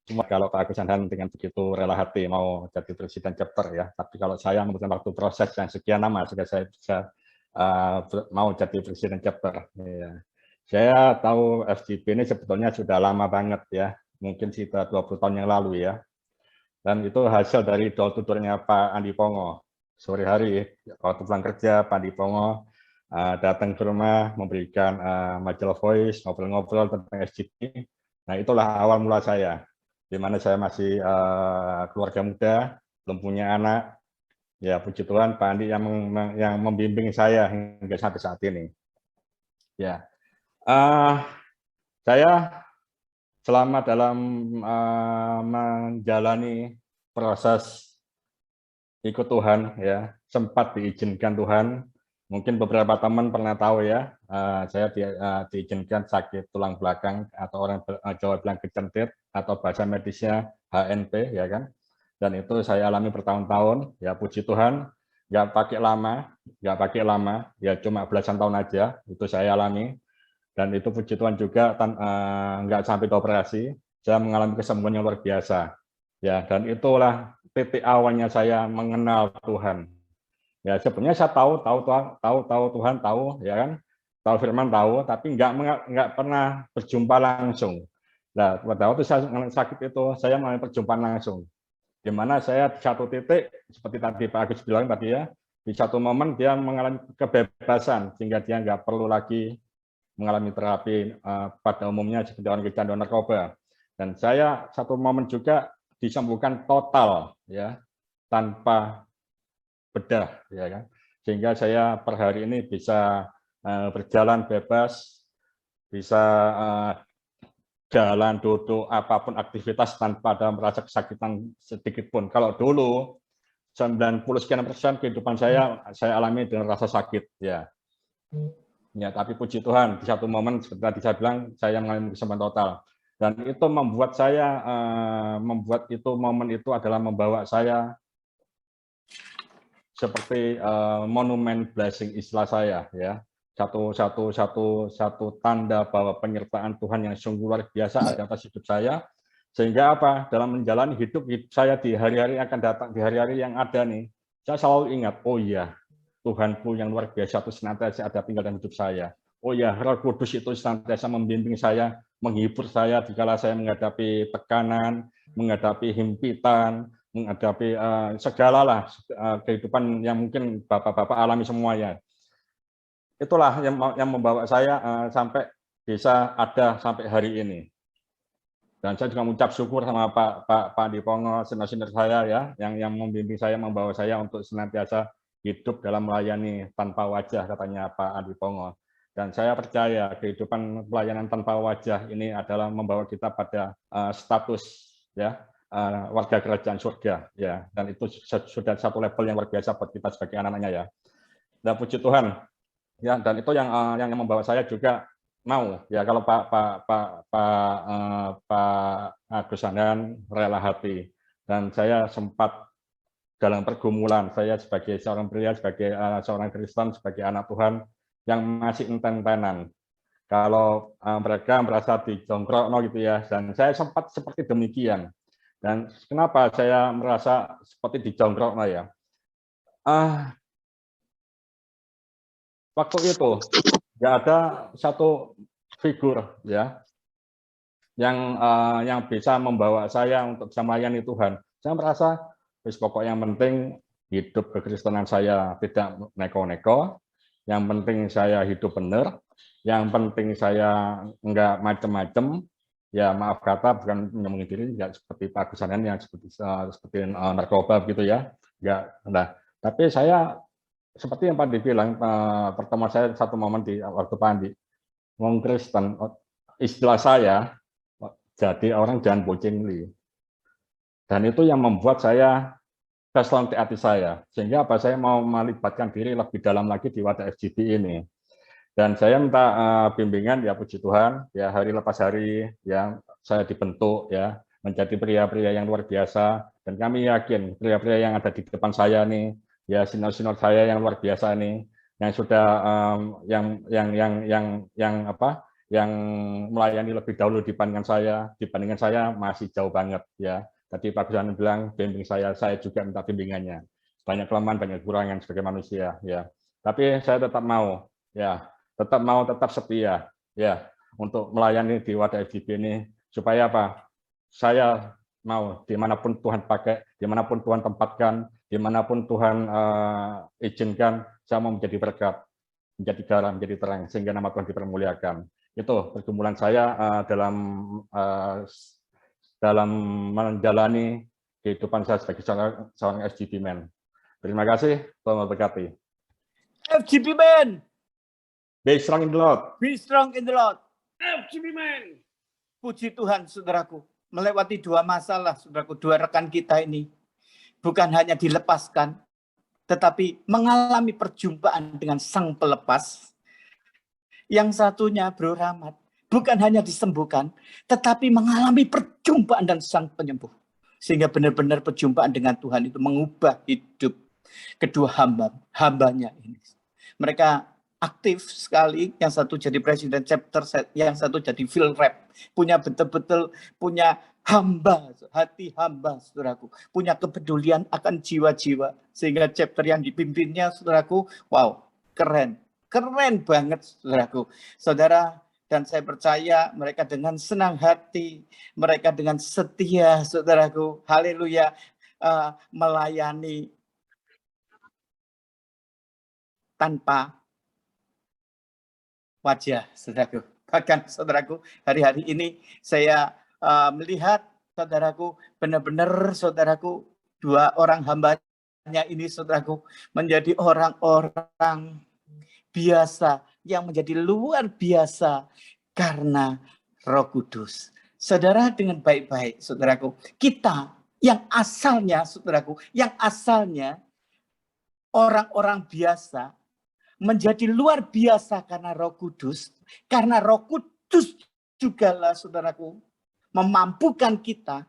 Cuma kalau Pak Agus Andan dengan begitu rela hati mau jadi presiden chapter ya, tapi kalau saya membutuhkan waktu proses yang sekian lama sehingga saya bisa mau jadi presiden chapter. Ya. Saya tahu FGP ini sebetulnya sudah lama banget ya, mungkin sekitar 20 tahun yang lalu ya. Dan itu hasil dari door to door-nya Pak Andi Pongo. Sore hari, waktu pulang kerja, Pak Andi Pongo datang ke rumah, memberikan majalah Voice, ngobrol-ngobrol tentang SGP. Nah, itulah awal mula saya, di mana saya masih keluarga muda, belum punya anak. Ya, puji Tuhan, Pak Andi yang membimbing saya hingga sampai saat ini. Ya, saya selama dalam menjalani proses ikut Tuhan, ya sempat diizinkan Tuhan. Mungkin beberapa teman pernah tahu ya, saya diizinkan sakit tulang belakang atau orang Jawa bilang kecentit atau bahasa medisnya HNP, ya kan. Dan itu saya alami bertahun-tahun, ya puji Tuhan, nggak pakai lama, ya cuma belasan tahun aja, itu saya alami. Dan itu puji Tuhan juga nggak sampai operasi, saya mengalami kesembuhan yang luar biasa. Ya, dan itulah titik awalnya saya mengenal Tuhan. Ya, sebenarnya saya tahu Tuhan, tahu ya kan, tahu firman tahu, tapi nggak pernah berjumpa langsung. Nah, pada waktu saya sakit itu, saya mengalami perjumpaan langsung. Di mana saya di satu titik, seperti tadi Pak Agus bilang tadi ya, di satu momen dia mengalami kebebasan, sehingga dia nggak perlu lagi mengalami terapi pada umumnya seperti orang kecanduan narkoba. Dan saya satu momen juga disembuhkan total, ya, tanpa bedah, ya kan, sehingga saya per hari ini bisa berjalan bebas, bisa jalan, duduk, apapun aktivitas tanpa ada merasa kesakitan sedikit pun. Kalau dulu 90% kehidupan saya alami dengan rasa sakit, ya. Ya, tapi puji Tuhan di satu momen seperti tadi saya bilang, saya mengalami kesembuhan total. Dan itu membuat saya momen itu adalah membawa saya seperti monumen blessing istilah saya, ya. Satu tanda bahwa penyertaan Tuhan yang sungguh luar biasa ada atas hidup saya, sehingga apa, dalam menjalani hidup saya di hari-hari akan datang, di hari-hari yang ada nih, saya selalu ingat, oh iya, Tuhanku yang luar biasa itu senantiasa ada tinggal dalam hidup saya. Oh ya, Roh Kudus itu senantiasa membimbing saya, menghibur saya dikala saya menghadapi tekanan, menghadapi himpitan, menghadapi segala kehidupan yang mungkin Bapak-bapak alami semuanya. Itulah yang membawa saya sampai bisa ada sampai hari ini. Dan saya juga mengucap syukur sama Pak Andi Pongo, senior saya ya, yang membimbing saya, membawa saya untuk senantiasa hidup dalam melayani tanpa wajah, katanya Pak Andi Pongo. Dan saya percaya kehidupan pelayanan tanpa wajah ini adalah membawa kita pada status ya warga kerajaan surga ya, dan itu sudah satu level yang luar biasa buat kita sebagai anak-anaknya ya. Dan puji Tuhan ya, dan itu yang membawa saya juga mau ya, kalau Pak Agus Andan rela hati, dan saya sempat dalam pergumulan, saya sebagai seorang pria, sebagai seorang Kristen, sebagai anak Tuhan yang masih enten-entenan. Kalau mereka merasa dijongkrok gitu ya, dan saya sempat seperti demikian. Dan kenapa saya merasa seperti dijongkrok ya? Waktu itu nggak ada satu figur ya yang bisa membawa saya untuk bisa melayani Tuhan. Saya merasa pokok yang penting hidup kekristenan saya tidak neko-neko, yang penting saya hidup benar, yang penting saya enggak macam-macam, ya maaf kata bukan menyembunyi diri, enggak seperti Pak Agus Andan yang seperti narkoba begitu ya, enggak. Nah, tapi saya seperti yang Pak Andi bilang, pertemuan saya satu momen di waktu Pak Andi, wong Kristen, istilah saya jadi orang jangan bocengli, dan itu yang membuat saya keselam di hati saya, sehingga apa, saya mau melibatkan diri lebih dalam lagi di wadah FGP ini. Dan saya minta bimbingan ya, puji Tuhan ya, hari lepas hari ya saya dibentuk ya menjadi pria-pria yang luar biasa, dan kami yakin pria-pria yang ada di depan saya nih ya senior-senior saya yang luar biasa ini, yang sudah yang melayani lebih dahulu dibandingkan saya masih jauh banget ya. Tadi Pak Gusana bilang bimbing saya juga minta bimbingannya. Banyak kelemahan, banyak kekurangan sebagai manusia ya. Tapi saya tetap mau tetap setia ya untuk melayani di Wadah FGB ini supaya apa? Saya mau dimanapun Tuhan pakai, dimanapun Tuhan tempatkan, dimanapun Tuhan izinkan, saya mau menjadi berkat, menjadi garam, menjadi terang, sehingga nama Tuhan dipermuliakan. Itu pergumulan saya dalam menjalani kehidupan saya sebagai seorang FGB man. Terima kasih, Tuhan memberkati. FGB man. Be strong in the Lord. Be strong in the Lord. FGB man. Puji Tuhan, saudaraku. Melewati 2 masalah, saudaraku. 2 rekan kita ini. Bukan hanya dilepaskan, tetapi mengalami perjumpaan dengan sang pelepas. Yang satunya, Bro Rahmat, bukan hanya disembuhkan, tetapi mengalami perjumpaan dan sang penyembuh. Sehingga benar-benar perjumpaan dengan Tuhan itu mengubah hidup kedua hambanya ini. Mereka aktif sekali, yang satu jadi presiden chapter, yang satu jadi field rep, punya betul-betul punya hamba, hati hamba, saudaraku, punya kepedulian akan jiwa-jiwa, sehingga chapter yang dipimpinnya, saudaraku, wow, keren banget, saudaraku. Saudara, dan saya percaya mereka dengan senang hati, mereka dengan setia, saudaraku, haleluya, melayani tanpa wajah, saudaraku. Bahkan, saudaraku, hari-hari ini saya melihat, saudaraku, benar-benar, saudaraku, 2 orang hambanya ini, saudaraku, menjadi orang-orang biasa, yang menjadi luar biasa karena Roh Kudus. Saudara, dengan baik-baik, saudaraku, kita yang asalnya, saudaraku, yang asalnya orang-orang biasa, menjadi luar biasa karena Roh Kudus. Karena Roh Kudus juga lah, saudaraku, memampukan kita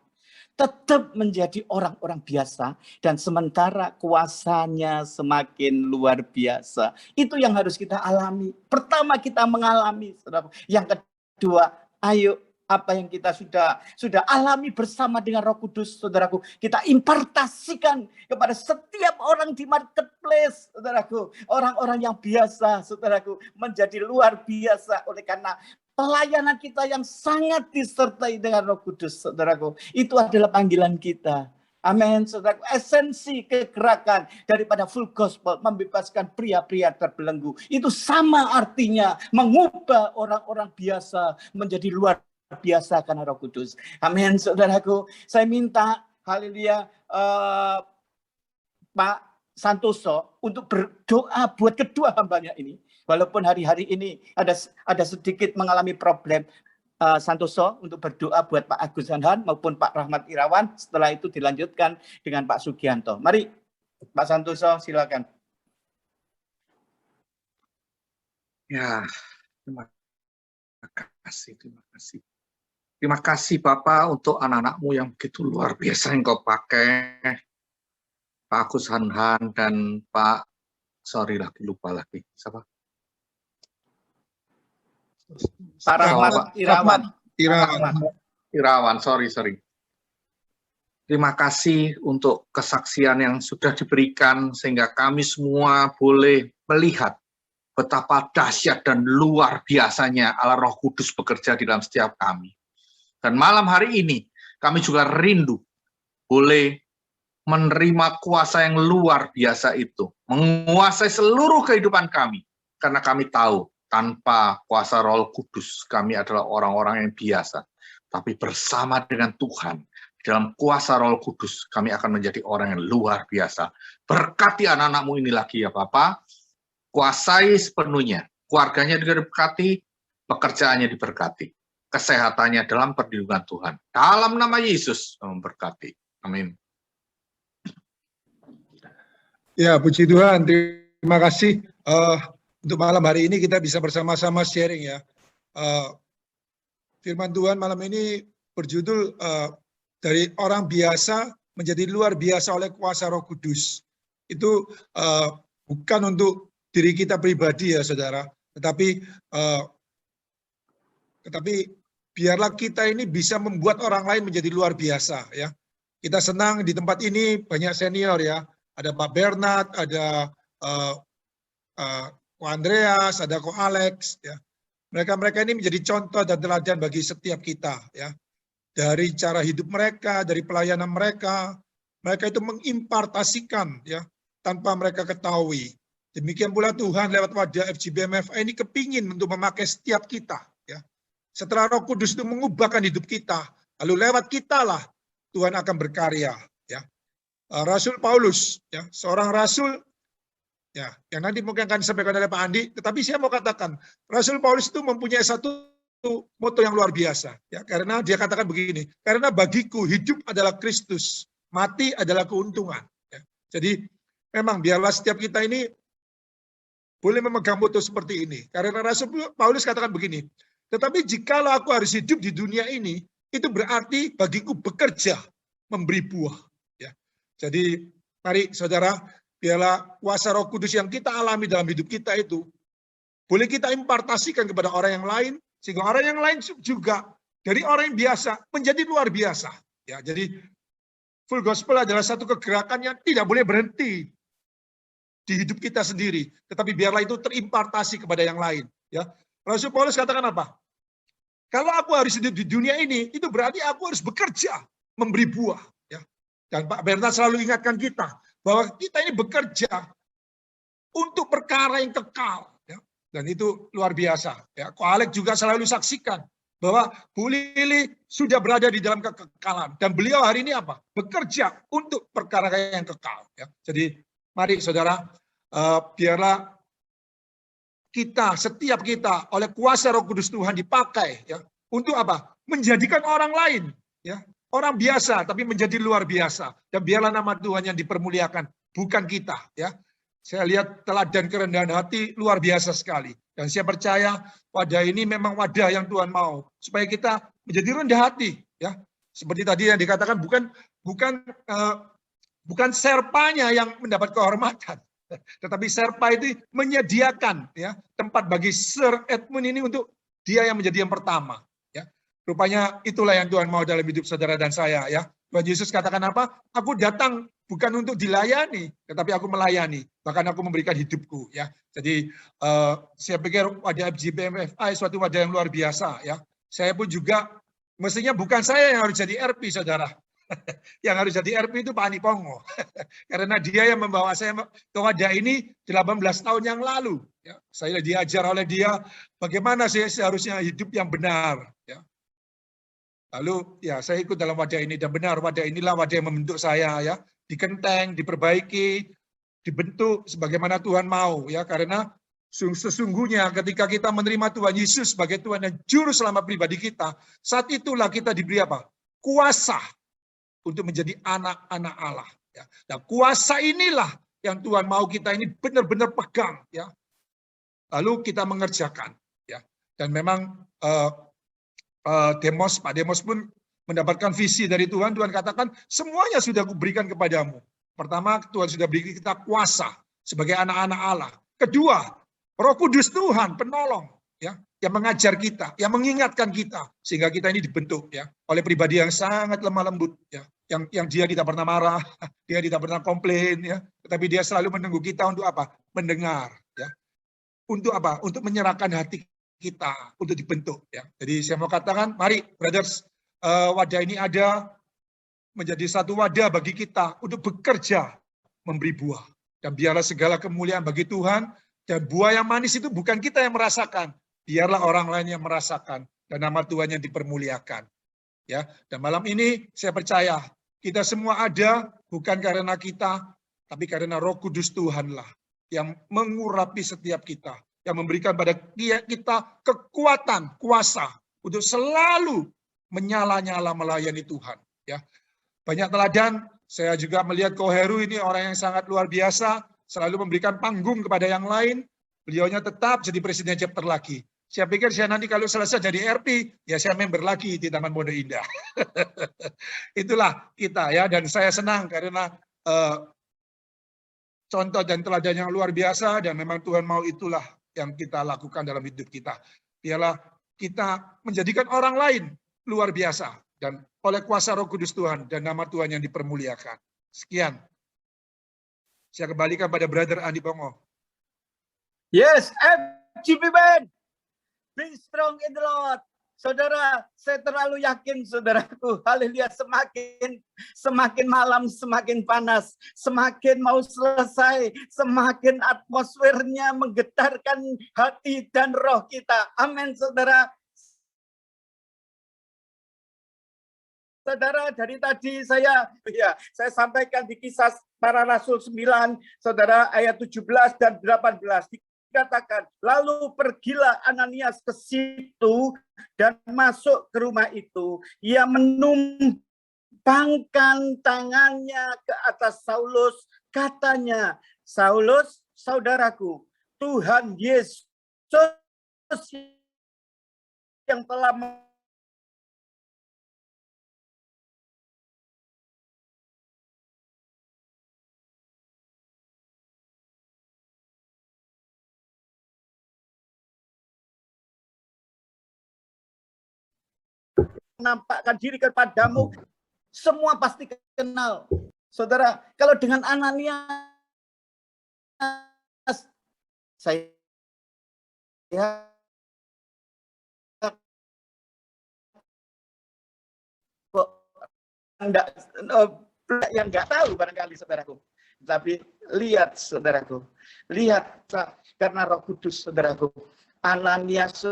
tetap menjadi orang-orang biasa, dan sementara kuasanya semakin luar biasa. Itu yang harus kita alami. Pertama kita mengalami, saudaraku. Yang kedua, ayo apa yang kita sudah alami bersama dengan Roh Kudus, saudaraku, kita impartasikan kepada setiap orang di marketplace, saudaraku. Orang-orang yang biasa, saudaraku, menjadi luar biasa oleh karena pelayanan kita yang sangat disertai dengan Roh Kudus, saudaraku. Itu adalah panggilan kita. Amin, saudaraku. Esensi kegerakan daripada full gospel, membebaskan pria-pria terbelenggu. Itu sama artinya, mengubah orang-orang biasa menjadi luar biasa karena Roh Kudus. Amin, saudaraku. Saya minta, haleluya, Pak Santoso untuk berdoa buat kedua hambanya ini. Walaupun hari-hari ini ada sedikit mengalami problem, Santoso untuk berdoa buat Pak Agus Hanhan maupun Pak Rahmat Irawan. Setelah itu dilanjutkan dengan Pak Sugianto. Mari, Pak Santoso, silakan. Ya, terima kasih. Terima kasih Bapak untuk anak-anakmu yang begitu luar biasa yang kau pakai. Pak Agus Hanhan dan Pak, lupa lagi. Siapa? Pak Rahmat Irawan, sorry. Terima kasih untuk kesaksian yang sudah diberikan sehingga kami semua boleh melihat betapa dahsyat dan luar biasanya Allah Roh Kudus bekerja di dalam setiap kami. Dan malam hari ini kami juga rindu boleh menerima kuasa yang luar biasa itu, menguasai seluruh kehidupan kami, karena kami tahu tanpa kuasa Roh Kudus, kami adalah orang-orang yang biasa. Tapi bersama dengan Tuhan, dalam kuasa Roh Kudus, kami akan menjadi orang yang luar biasa. Berkati anak-anakmu ini lagi ya Bapak. Kuasai sepenuhnya. Keluarganya diberkati, pekerjaannya diberkati. Kesehatannya dalam perlindungan Tuhan. Dalam nama Yesus memberkati. Amin. Ya, puji Tuhan. Terima kasih. Untuk malam hari ini kita bisa bersama-sama sharing ya. Firman Tuhan malam ini berjudul dari orang biasa menjadi luar biasa oleh kuasa Roh Kudus. itu bukan untuk diri kita pribadi ya saudara, tetapi biarlah kita ini bisa membuat orang lain menjadi luar biasa ya. Kita senang di tempat ini banyak senior ya, ada Pak Bernard, ada Ko Andreas, ada Ko Alex ya. Mereka ini menjadi contoh dan teladan bagi setiap kita ya. Dari cara hidup mereka, dari pelayanan mereka itu mengimpartasikan ya tanpa mereka ketahui. Demikian pula Tuhan lewat wadah FGBMFA ini kepingin untuk memakai setiap kita ya. Setelah Roh Kudus itu mengubahkan hidup kita, lalu lewat kita lah Tuhan akan berkarya ya. Rasul Paulus ya, seorang rasul ya, yang nanti mungkin akan disampaikan oleh Pak Andi, tetapi saya mau katakan Rasul Paulus itu mempunyai satu moto yang luar biasa ya, karena dia katakan begini, karena bagiku hidup adalah Kristus, mati adalah keuntungan ya. Jadi memang biarlah setiap kita ini boleh memegang moto seperti ini, karena Rasul Paulus katakan begini, tetapi jikalau aku harus hidup di dunia ini, itu berarti bagiku bekerja memberi buah ya. Jadi mari saudara, biarlah kuasa Roh Kudus yang kita alami dalam hidup kita itu boleh kita impartasikan kepada orang yang lain, sehingga orang yang lain juga dari orang yang biasa menjadi luar biasa ya. Jadi full gospel adalah satu kegerakan yang tidak boleh berhenti di hidup kita sendiri, tetapi biarlah itu terimpartasi kepada yang lain ya. Rasul Paulus katakan apa? Kalau aku harus hidup di dunia ini, itu berarti aku harus bekerja memberi buah ya. Dan Pak Bernard selalu ingatkan kita bahwa kita ini bekerja untuk perkara yang kekal ya. Dan itu luar biasa ya. Ko Alex juga selalu saksikan bahwa Bu Lili sudah berada di dalam kekekalan dan beliau hari ini apa? Bekerja untuk perkara yang kekal ya. Jadi mari saudara, biarlah kita, setiap kita oleh kuasa Roh Kudus Tuhan dipakai ya untuk apa? Menjadikan orang lain ya, orang biasa tapi menjadi luar biasa, dan biarlah nama Tuhan yang dipermuliakan, bukan kita ya. Saya lihat teladan kerendahan hati luar biasa sekali, dan saya percaya wadah ini memang wadah yang Tuhan mau supaya kita menjadi rendah hati ya. Seperti tadi yang dikatakan, bukan serpanya yang mendapat kehormatan, tetapi serpa itu menyediakan ya tempat bagi Sir Edmund ini untuk dia yang menjadi yang pertama ya. Rupanya itulah yang Tuhan mau dalam hidup saudara dan saya ya. Tuhan Yesus katakan apa? Aku datang bukan untuk dilayani, tetapi aku melayani, bahkan aku memberikan hidupku ya. Jadi saya pikir wadah FGBMFA suatu wadah yang luar biasa ya. Saya pun juga mestinya bukan saya yang harus jadi RP saudara. Yang harus jadi RP itu Pak Andi Pongo. Karena dia yang membawa saya ke wadah ini 18 tahun yang lalu. Ya. Saya diajar oleh dia bagaimana saya seharusnya hidup yang benar. Ya. Lalu ya saya ikut dalam wadah ini, dan benar wadah inilah wadah yang membentuk saya ya. Dikenteng, diperbaiki, dibentuk sebagaimana Tuhan mau ya. Karena sesungguhnya ketika kita menerima Tuhan Yesus sebagai Tuhan dan Juru Selamat pribadi kita, saat itulah kita diberi apa? Kuasa untuk menjadi anak-anak Allah. Ya. Nah, kuasa inilah yang Tuhan mau kita ini benar-benar pegang. Ya. Lalu kita mengerjakan. Ya. Dan memang Pak Demos pun mendapatkan visi dari Tuhan. Tuhan katakan, semuanya sudah kuberikan kepadamu. Pertama, Tuhan sudah beri kita kuasa sebagai anak-anak Allah. Kedua, Roh Kudus Tuhan, penolong. Ya, yang mengajar kita, yang mengingatkan kita, sehingga kita ini dibentuk ya oleh pribadi yang sangat lemah lembut ya, yang dia tidak pernah marah, dia tidak pernah komplain ya, tetapi dia selalu menunggu kita untuk apa? Mendengar ya. Untuk apa? Untuk menyerahkan hati kita untuk dibentuk ya. Jadi saya mau katakan, mari brothers, wadah ini ada menjadi satu wadah bagi kita untuk bekerja memberi buah, dan biarlah segala kemuliaan bagi Tuhan, dan buah yang manis itu bukan kita yang merasakan. Biarlah orang lain yang merasakan, dan nama Tuhan yang dipermuliakan. Ya, dan malam ini saya percaya kita semua ada bukan karena kita, tapi karena Roh Kudus Tuhanlah yang mengurapi setiap kita, yang memberikan pada kita kekuatan, kuasa untuk selalu menyala-nyala melayani Tuhan. Ya, banyak teladan. Saya juga melihat Ko Heru ini orang yang sangat luar biasa, selalu memberikan panggung kepada yang lain. Beliaunya tetap jadi presiden chapter lagi. Saya pikir saya nanti kalau selesai jadi RP, ya saya member lagi di Taman Pondok Indah. Itulah kita ya, dan saya senang karena contoh dan teladan yang luar biasa, dan memang Tuhan mau itulah yang kita lakukan dalam hidup kita. Ialah kita menjadikan orang lain luar biasa, dan oleh kuasa Roh Kudus Tuhan dan nama Tuhan yang dipermuliakan. Sekian. Saya kembalikan pada Brother Andi Pongo. Yes, FGP Band. Be strong in the Lord. Saudara, saya terlalu yakin, saudaraku, haleluya, semakin malam semakin panas, semakin mau selesai, semakin atmosfernya menggetarkan hati dan roh kita. Amin, saudara. Saudara, dari tadi saya sampaikan di Kisah Para Rasul 9, saudara, ayat 17 dan 18. Dikatakan, lalu pergilah Ananias ke situ dan masuk ke rumah itu. Ia menumpangkan tangannya ke atas Saulus. Katanya, Saulus, saudaraku, Tuhan Yesus yang telah menampakkan diri kepadamu, semua pasti kenal. Saudara, kalau dengan Ananias, saya kok yang nggak tahu barangkali, saudaraku. Tapi lihat, saudaraku, lihat, karena Roh Kudus, saudaraku, Ananias,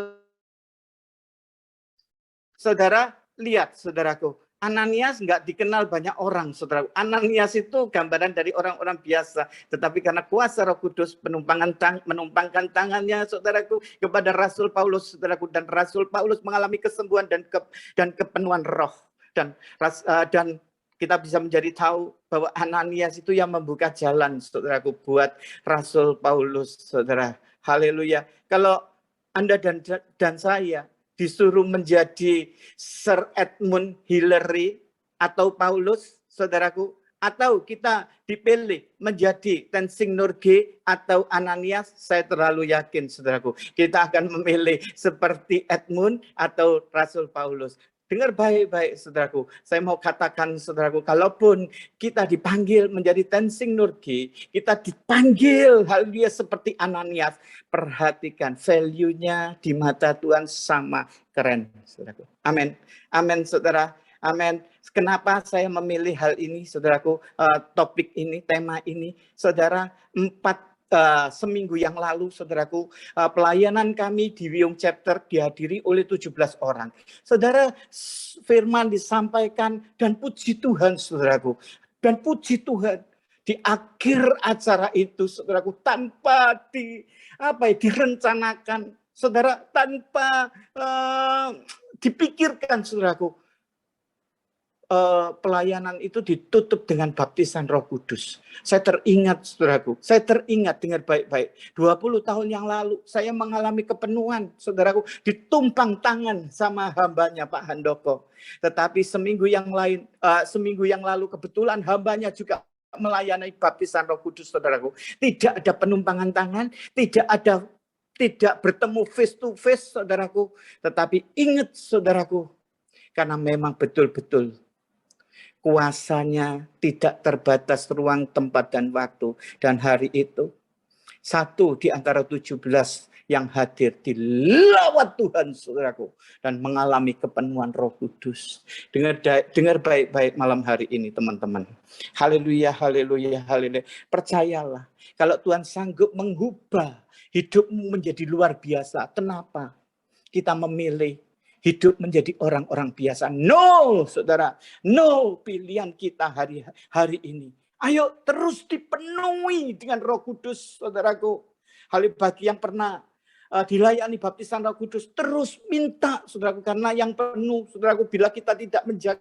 saudara, lihat, saudaraku, Ananias nggak dikenal banyak orang, saudaraku. Ananias itu gambaran dari orang-orang biasa, tetapi karena kuasa Roh Kudus menumpangkan tangannya, saudaraku, kepada Rasul Paulus, saudaraku, dan Rasul Paulus mengalami kesembuhan dan kepenuhan roh, dan kita bisa menjadi tahu bahwa Ananias itu yang membuka jalan, saudaraku, buat Rasul Paulus, saudara. Haleluya. Kalau Anda dan saya disuruh menjadi Sir Edmund Hillary atau Paulus, saudaraku, atau kita dipilih menjadi Tenzing Norgay atau Ananias, saya terlalu yakin, saudaraku, kita akan memilih seperti Edmund atau Rasul Paulus. Dengar baik-baik, saudaraku. Saya mau katakan, saudaraku, kalaupun kita dipanggil menjadi Tenzing Norgay, kita dipanggil hal dia seperti Ananias. Perhatikan, value-nya di mata Tuhan sama keren, saudaraku. Amin. Amin, saudara. Amin. Kenapa saya memilih hal ini, saudaraku, topik ini, tema ini, saudara? Seminggu yang lalu, saudaraku, pelayanan kami di Wiyung Chapter dihadiri oleh 17 orang. Saudara, firman disampaikan dan puji Tuhan, saudaraku. Dan puji Tuhan, di akhir acara itu, saudaraku, tanpa direncanakan, saudara, tanpa dipikirkan, saudaraku, pelayanan itu ditutup dengan baptisan Roh Kudus. Saya teringat, saudaraku, saya teringat, dengar baik-baik, 20 tahun yang lalu saya mengalami kepenuhan, saudaraku, ditumpang tangan sama hambanya Pak Handoko. Tetapi seminggu yang lalu kebetulan hambanya juga melayani baptisan Roh Kudus, saudaraku. Tidak ada penumpangan tangan, tidak bertemu face to face, saudaraku. Tetapi ingat, saudaraku, karena memang betul-betul kuasanya tidak terbatas ruang, tempat, dan waktu. Dan hari itu, satu di antara 17 yang hadir dilawat Tuhan, saudaraku, dan mengalami kepenuhan Roh Kudus. Dengar baik-baik malam hari ini, teman-teman. Haleluya, haleluya, haleluya. Percayalah, kalau Tuhan sanggup mengubah hidupmu menjadi luar biasa. Kenapa kita memilih hidup menjadi orang-orang biasa? No, saudara. No, pilihan kita hari ini. Ayo terus dipenuhi dengan Roh Kudus, saudaraku. Hal bagi yang pernah dilayani baptisan Roh Kudus, terus minta, saudaraku, karena yang penuh, saudaraku, bila kita tidak menjaga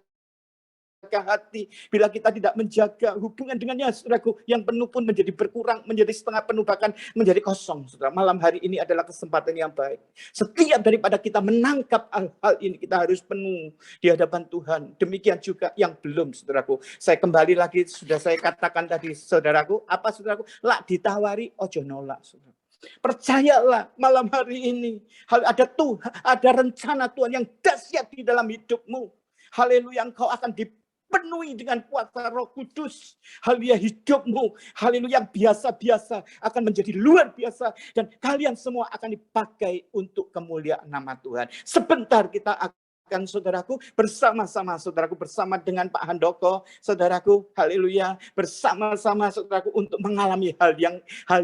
hati, bila kita tidak menjaga hubungan dengannya, saudaraku, yang penuh pun menjadi berkurang, menjadi setengah penuh, bahkan menjadi kosong. Saudara, malam hari ini adalah kesempatan yang baik. Setiap daripada kita menangkap hal ini, kita harus penuh di hadapan Tuhan. Demikian juga yang belum, saudaraku. Saya kembali lagi, sudah saya katakan tadi, saudaraku, apa saudaraku? Lak ditawari, ojo nolak, saudara. Percayalah malam hari ini, ada Tuhan, ada rencana Tuhan yang dahsyat di dalam hidupmu. Haleluya, engkau akan dipenuhi dengan kuasa Roh Kudus. Haleluya, hidupmu, haleluya, yang biasa-biasa akan menjadi luar biasa, dan kalian semua akan dipakai untuk kemuliaan nama Tuhan. Sebentar kita akan, saudaraku, bersama-sama, saudaraku, bersama dengan Pak Handoko, saudaraku, haleluya, bersama-sama, saudaraku, untuk mengalami hal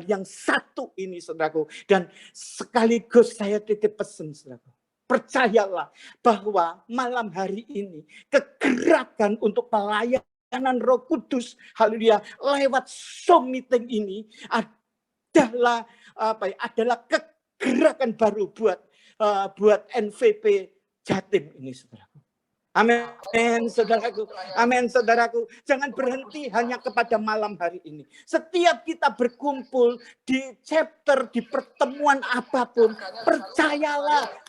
yang satu ini, saudaraku. Dan sekaligus saya titip pesan, saudaraku. Percayalah bahwa malam hari ini kegerakan untuk pelayanan Roh Kudus, haleluya, lewat Zoom meeting ini adalah kegerakan baru buat NVP Jatim ini, saudaraku. Amin, saudaraku. Amin, saudaraku. Jangan berhenti hanya kepada malam hari ini. Setiap kita berkumpul di chapter, di pertemuan apapun,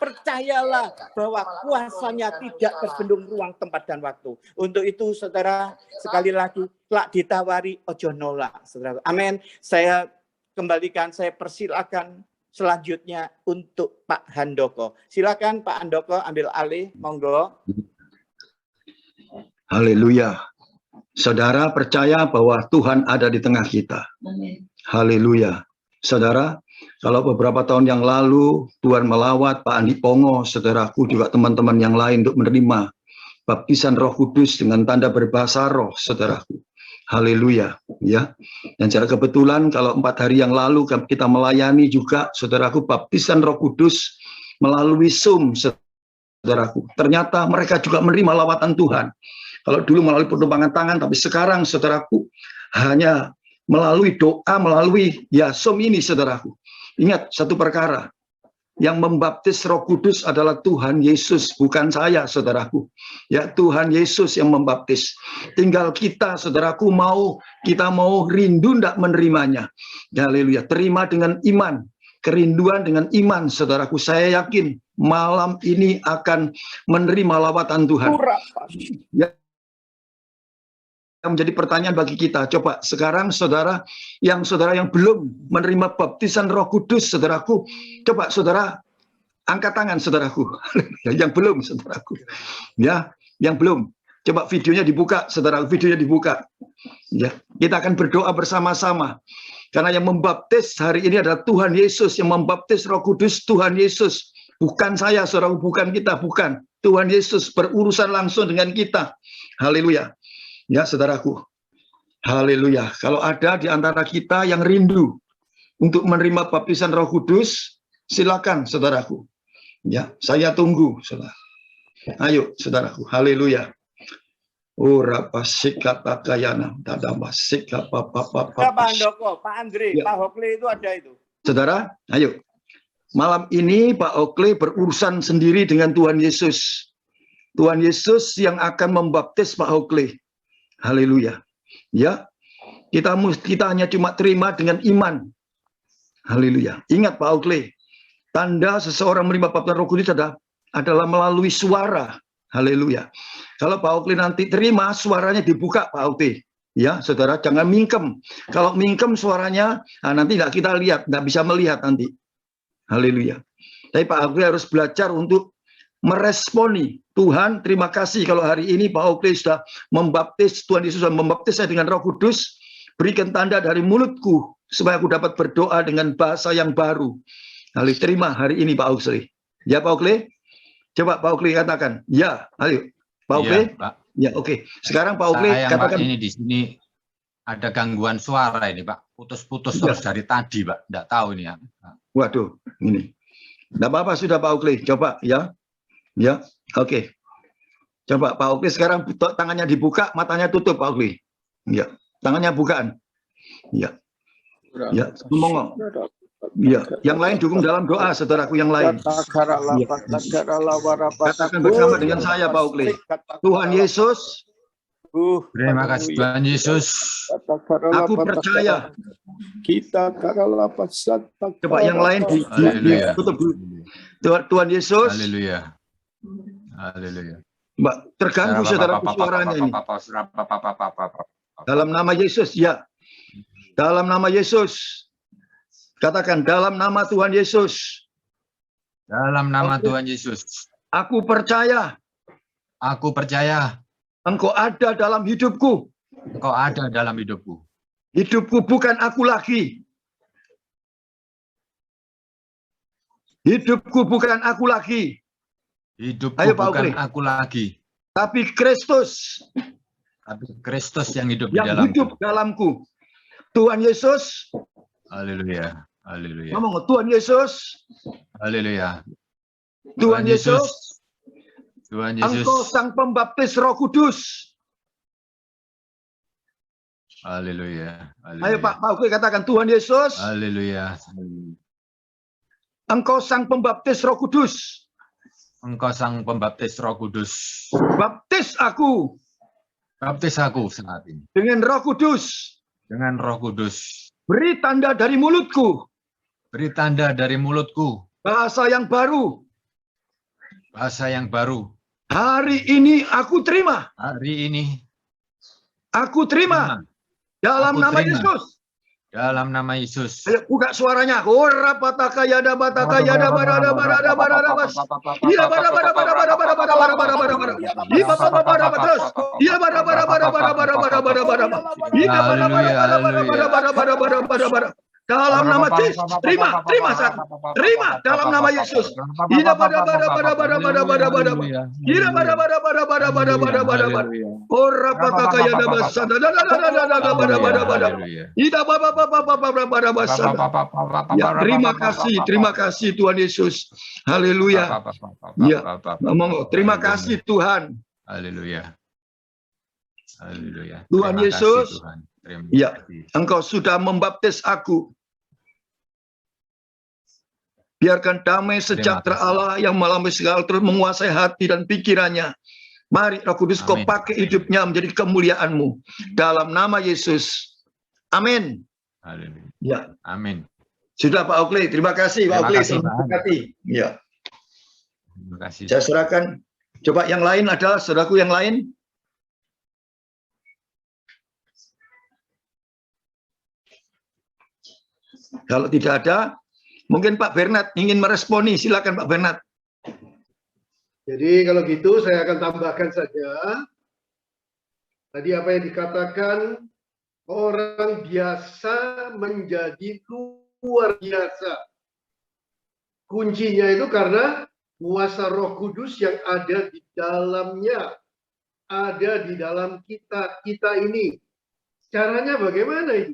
percayalah bahwa kuasanya tidak terbendung ruang, tempat, dan waktu. Untuk itu, saudara, sekali lagi, lak ditawari, ojo nolak, saudara. Amin. Saya kembalikan, saya persilakan selanjutnya untuk Pak Handoko. Silakan Pak Handoko ambil alih, monggo. Haleluya. Saudara percaya bahwa Tuhan ada di tengah kita. Haleluya. Saudara, kalau beberapa tahun yang lalu Tuhan melawat Pak Andi Pongo, saudaraku, juga teman-teman yang lain untuk menerima baptisan Roh Kudus dengan tanda berbahasa roh, saudaraku. Haleluya, ya. Dan secara kebetulan kalau 4 hari yang lalu kita melayani juga, saudaraku, baptisan Roh Kudus melalui Zoom, saudaraku. Ternyata mereka juga menerima lawatan Tuhan. Kalau dulu melalui pertumpangan tangan, tapi sekarang, saudaraku, hanya melalui doa, melalui Zoom ini, saudaraku. Ingat satu perkara, yang membaptis Roh Kudus adalah Tuhan Yesus, bukan saya, saudaraku. Ya, Tuhan Yesus yang membaptis. Tinggal kita, saudaraku, kita mau rindu tidak menerimanya. Haleluya. Terima dengan iman, kerinduan dengan iman, saudaraku. Saya yakin malam ini akan menerima lawatan Tuhan. Ya, menjadi pertanyaan bagi kita. Coba sekarang saudara yang belum menerima baptisan Roh Kudus, saudaraku, coba saudara angkat tangan, saudaraku. Yang belum, saudaraku. Ya, yang belum. Coba videonya dibuka, saudara, videonya dibuka. Ya, kita akan berdoa bersama-sama. Karena yang membaptis hari ini adalah Tuhan Yesus, yang membaptis Roh Kudus Tuhan Yesus. Bukan saya, saudara, bukan kita, bukan. Tuhan Yesus berurusan langsung dengan kita. Haleluya. Ya, saudaraku. Haleluya. Kalau ada di antara kita yang rindu untuk menerima baptisan Roh Kudus, silakan, saudaraku. Ya, saya tunggu, saudara. Ayo, saudaraku. Haleluya. Ora pasika pakayana, dadamba sika papa. Pak Handoko, Pak Andre, ya. Pak Hokle itu ada itu. Saudara, ayo. Malam ini Pak Hokle berurusan sendiri dengan Tuhan Yesus. Tuhan Yesus yang akan membaptis Pak Hokle. Haleluya. Ya, kita hanya cuma terima dengan iman. Haleluya. Ingat Pak Hokle, tanda seseorang menerima baptisan Roh Kudus adalah melalui suara. Haleluya. Kalau Pak Hokle nanti terima, suaranya dibuka Pak Hokle. Ya, saudara, jangan mingkem. Kalau mingkem suaranya, nanti tidak kita lihat, tidak bisa melihat nanti. Haleluya. Tapi Pak Hokle harus belajar untuk meresponi. Tuhan, terima kasih kalau hari ini Pak Hokle sudah membaptis, Tuhan Yesus sudah membaptis saya dengan Roh Kudus. Berikan tanda dari mulutku supaya aku dapat berdoa dengan bahasa yang baru. Haleluya. Terima hari ini Pak Hokle. Ya Pak Hokle? Coba Pak Hokle katakan. Ya, ayo. Pak Hokle? Ya, Pak. Ya, oke. Sekarang Pak Hokle katakan. Pak, ini di sini ada gangguan suara ini, Pak. Putus-putus terus dari tadi, Pak. Tidak tahu ini ya. Waduh, ini. Tidak apa-apa sudah Pak Hokle. Coba ya. Ya, oke. Coba Pak Hokle sekarang tangannya dibuka, matanya tutup Pak Hokle. Ya, tangannya bukaan. Ya. Ya, ngomong. Ya, yang lain dukung dalam doa, saudaraku yang lain. Ya. Katakan bersama dengan saya Pak Hokle. Tuhan Yesus, Terima kasih Tuhan Yesus. Aku percaya. Kita karalapat. Coba yang lain Haleluya. ditutup dulu. Tuhan Yesus. Haleluya. Haleluya. Mbak, terganggu saudara suaranya ini. Dalam nama Yesus, ya. Dalam nama Yesus. Katakan, dalam nama Tuhan Yesus. Dalam nama Tuhan Yesus. Aku percaya. Aku percaya Engkau ada dalam hidupku. Engkau ada dalam hidupku. Hidupku bukan aku lagi. Hidupku bukan aku lagi. Hidupku Ayo, Pak bukan Ukri. aku lagi. Tapi Kristus Tapi Kristus yang hidup di yang dalamku. hidup dalamku. Tuhan Yesus. Haleluya. Haleluya. Ngomong, Tuhan Yesus. Haleluya. Tuhan Yesus. Tuhan Yesus. Engkau sang pembaptis Roh Kudus. Haleluya. Ayo Pak Ukri katakan, Tuhan Yesus. Haleluya. Engkau sang pembaptis Roh Kudus. Engkau sang pembaptis Roh Kudus. Baptis aku Baptis aku saat ini dengan Roh Kudus. dengan Roh Kudus. Beri tanda dari mulutku. Beri tanda dari mulutku. Bahasa yang baru. Bahasa yang baru. Hari ini aku terima. Hari ini Aku terima. Dalam Aku nama terima. Yesus. dalam nama Yesus. Ayo buka suaranya. Ora pataka yada bataka yada barada barada barada bas. Iya bara bara bara bara bara bara bara bara bara bara. Iya bara bara bara terus. Iya bara bara bara bara bara bara bara bara. Iya bara bara bara bara bara bara bara bara bara bara. Dalam nama Yesus, terima, terima saat, terima dalam nama Yesus. Iya bara bara bara bara bara bara bara. Iya bara bara bara bara bara bara bara bara. Ora pataka yada basa. Da da da da da da bara bara bara. Ida baba baba baba baba basa. Ya, terima kasih Tuhan Yesus. Haleluya. Ya, ngomong terima kasih Tuhan. Haleluya. Haleluya. Tuhan Terima Yesus. kasih, Tuhan. Terima Ya. kasih. Engkau sudah membaptis aku. Biarkan damai sejahtera Terima kasih. Allah yang melampaui segala terus menguasai hati dan pikirannya. Mari Roh Kudus kau Amin. pakai hidupnya menjadi kemuliaan-Mu. Dalam nama Yesus. Amin. Haleluya. Ya. Amin. Sudah Pak Ukli. Terima kasih Pak Terima Ukli. kasih, Terima Pak. kasih. Ya. Terima kasih. Saya serahkan. Coba yang lain adalah saudaraku yang lain. Kalau tidak ada, mungkin Pak Bernard ingin meresponi. Silakan Pak Bernard. Jadi kalau gitu saya akan tambahkan saja. Tadi apa yang dikatakan, orang biasa menjadi luar biasa. Kuncinya itu karena kuasa Roh Kudus yang ada di dalamnya. Ada di dalam kita ini. Caranya bagaimana itu?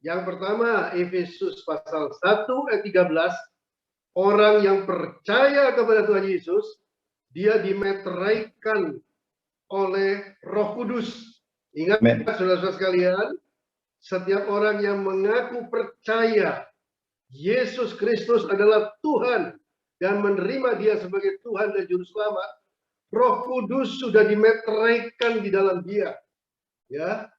Yang pertama, Efesus pasal 1 ayat 13, orang yang percaya kepada Tuhan Yesus, dia dimeteraikan oleh Roh Kudus. Ingat, saudara-saudara sekalian, setiap orang yang mengaku percaya Yesus Kristus adalah Tuhan dan menerima dia sebagai Tuhan dan Juru Selamat, Roh Kudus sudah dimeteraikan di dalam dia. Ya.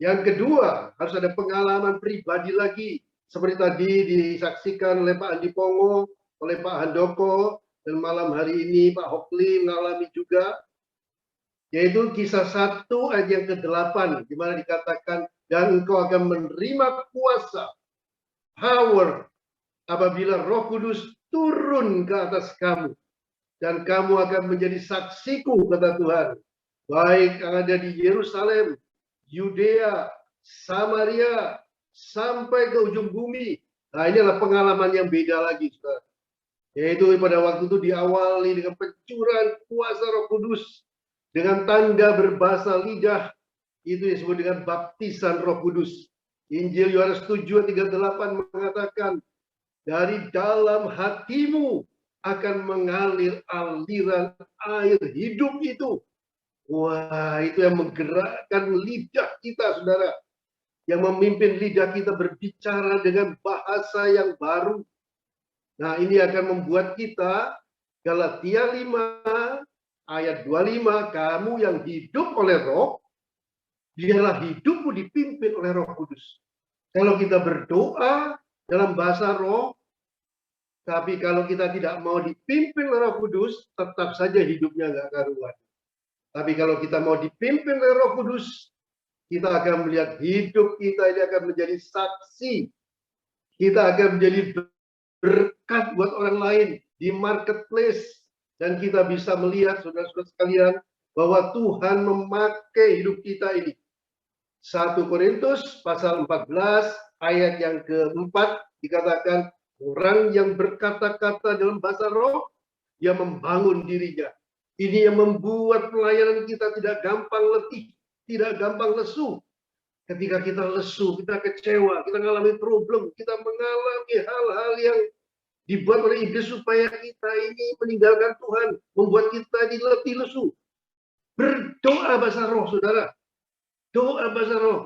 Yang kedua, harus ada pengalaman pribadi lagi. Seperti tadi disaksikan oleh Pak Andi Pongo, oleh Pak Handoko, dan malam hari ini Pak Hokli mengalami juga. Yaitu kisah 1 ayat yang ke-8, di mana dikatakan, dan engkau akan menerima kuasa, power, apabila Roh Kudus turun ke atas kamu. Dan kamu akan menjadi saksiku, kata Tuhan. Baik yang ada di Yerusalem, Yudea, Samaria, sampai ke ujung bumi. Nah, ini adalah pengalaman yang beda lagi, saudara. Yaitu pada waktu itu diawali dengan pencurahan kuasa Roh Kudus, dengan tanda berbahasa lidah, itu disebut dengan baptisan Roh Kudus. Injil Yohanes 7:38 mengatakan, dari dalam hatimu akan mengalir aliran air hidup itu. Wah, itu yang menggerakkan lidah kita, saudara. Yang memimpin lidah kita berbicara dengan bahasa yang baru. Nah, ini akan membuat kita, Galatia 5, Ayat 25, kamu yang hidup oleh roh, biarlah hidupmu dipimpin oleh Roh Kudus. Kalau kita berdoa dalam bahasa roh, tapi kalau kita tidak mau dipimpin oleh Roh Kudus, tetap saja hidupnya nggak karuan. Tapi kalau kita mau dipimpin oleh Roh Kudus, kita akan melihat hidup kita ini akan menjadi saksi. Kita akan menjadi berkat buat orang lain di marketplace. Dan kita bisa melihat, saudara-saudara sekalian, bahwa Tuhan memakai hidup kita ini. 1 Korintus pasal 14 ayat yang keempat dikatakan, orang yang berkata-kata dalam bahasa roh, dia membangun dirinya. Ini yang membuat pelayanan kita tidak gampang letih, tidak gampang lesu. Ketika kita lesu, kita kecewa, kita mengalami problem, kita mengalami hal-hal yang dibuat oleh iblis supaya kita ini meninggalkan Tuhan, membuat kita ini letih lesu. Berdoa bahasa roh, saudara. Doa bahasa roh.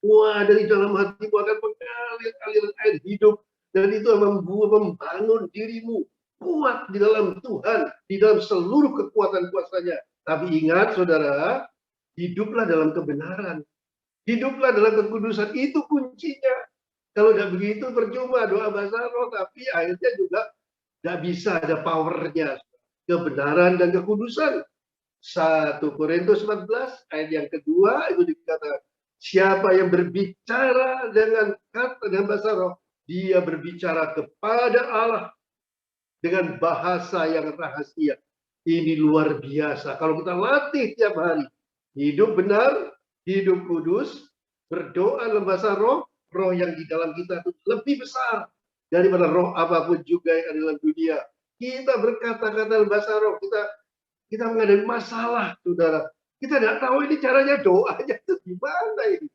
Wah, dari dalam hatimu akan mengalir aliran air hidup. Dan itu membangun dirimu kuat di dalam Tuhan, di dalam seluruh kekuatan kuasanya. Tapi ingat, saudara, hiduplah dalam kebenaran. Hiduplah dalam kekudusan. Itu kuncinya. Kalau tidak begitu, percuma doa bahasa roh, tapi akhirnya juga tidak bisa ada powernya. Kebenaran dan kekudusan. 1 Korintus 14 ayat yang kedua itu dikatakan, siapa yang berbicara dengan bahasa roh, dia berbicara kepada Allah dengan bahasa yang rahasia. Ini luar biasa. Kalau kita latih tiap hari, hidup benar, hidup kudus, berdoa dalam bahasa roh, roh yang di dalam kita itu lebih besar daripada roh apapun juga yang ada dalam dunia. Kita berkata-kata dalam bahasa roh, kita menghadapi masalah, saudara. Kita tidak tahu ini caranya doanya itu gimana ini.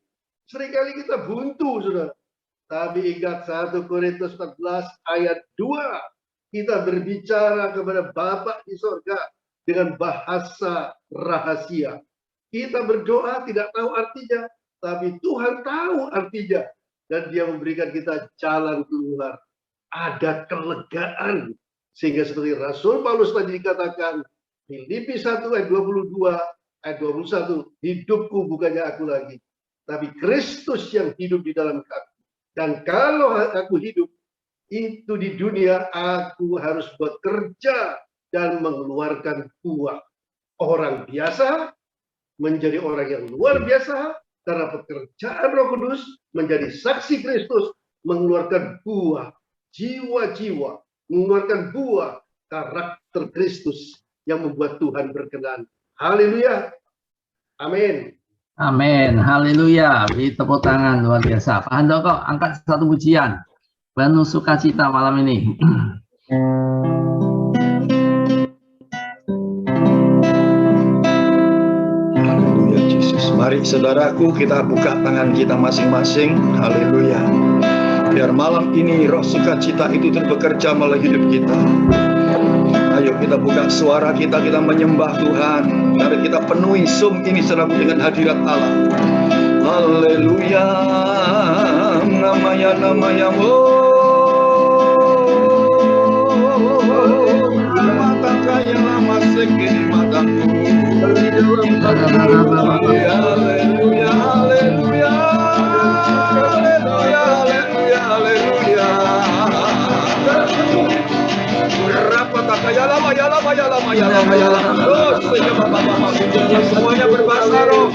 Seringkali kita buntu, saudara. Tapi ingat 1 Korintus 14 ayat 2. Kita berbicara kepada Bapa di sorga dengan bahasa rahasia. Kita berdoa tidak tahu artinya, tapi Tuhan tahu artinya. Dan dia memberikan kita jalan keluar. Ada kelegaan. Sehingga seperti Rasul Paulus tadi dikatakan, Filipi 1 ayat 22, ayat 21, hidupku bukannya aku lagi, tapi Kristus yang hidup di dalam aku. Dan kalau aku hidup, itu di dunia aku harus bekerja dan mengeluarkan buah. Orang biasa menjadi orang yang luar biasa, karena pekerjaan Roh Kudus menjadi saksi Kristus, mengeluarkan buah, jiwa-jiwa, mengeluarkan buah karakter Kristus, yang membuat Tuhan berkenan. Haleluya. Amin. Amin. Haleluya. Beri tepuk tangan luar biasa. Pak Handoko, angkat satu pujian. Penuh sukacita malam ini. Haleluya Yesus. Mari saudaraku, kita buka tangan kita masing-masing. Haleluya. Biar malam ini roh sukacita itu bekerja melalui hidup kita. Ayo kita buka suara kita, kita menyembah Tuhan. Mari kita penuhi Zoom ini selalu dengan hadirat Allah. Haleluya. Namanya mata kaya lama segini mataku. Haleluya, haleluya, haleluya. Haleluya, haleluya, haleluya. Semuanya berbahasa roh.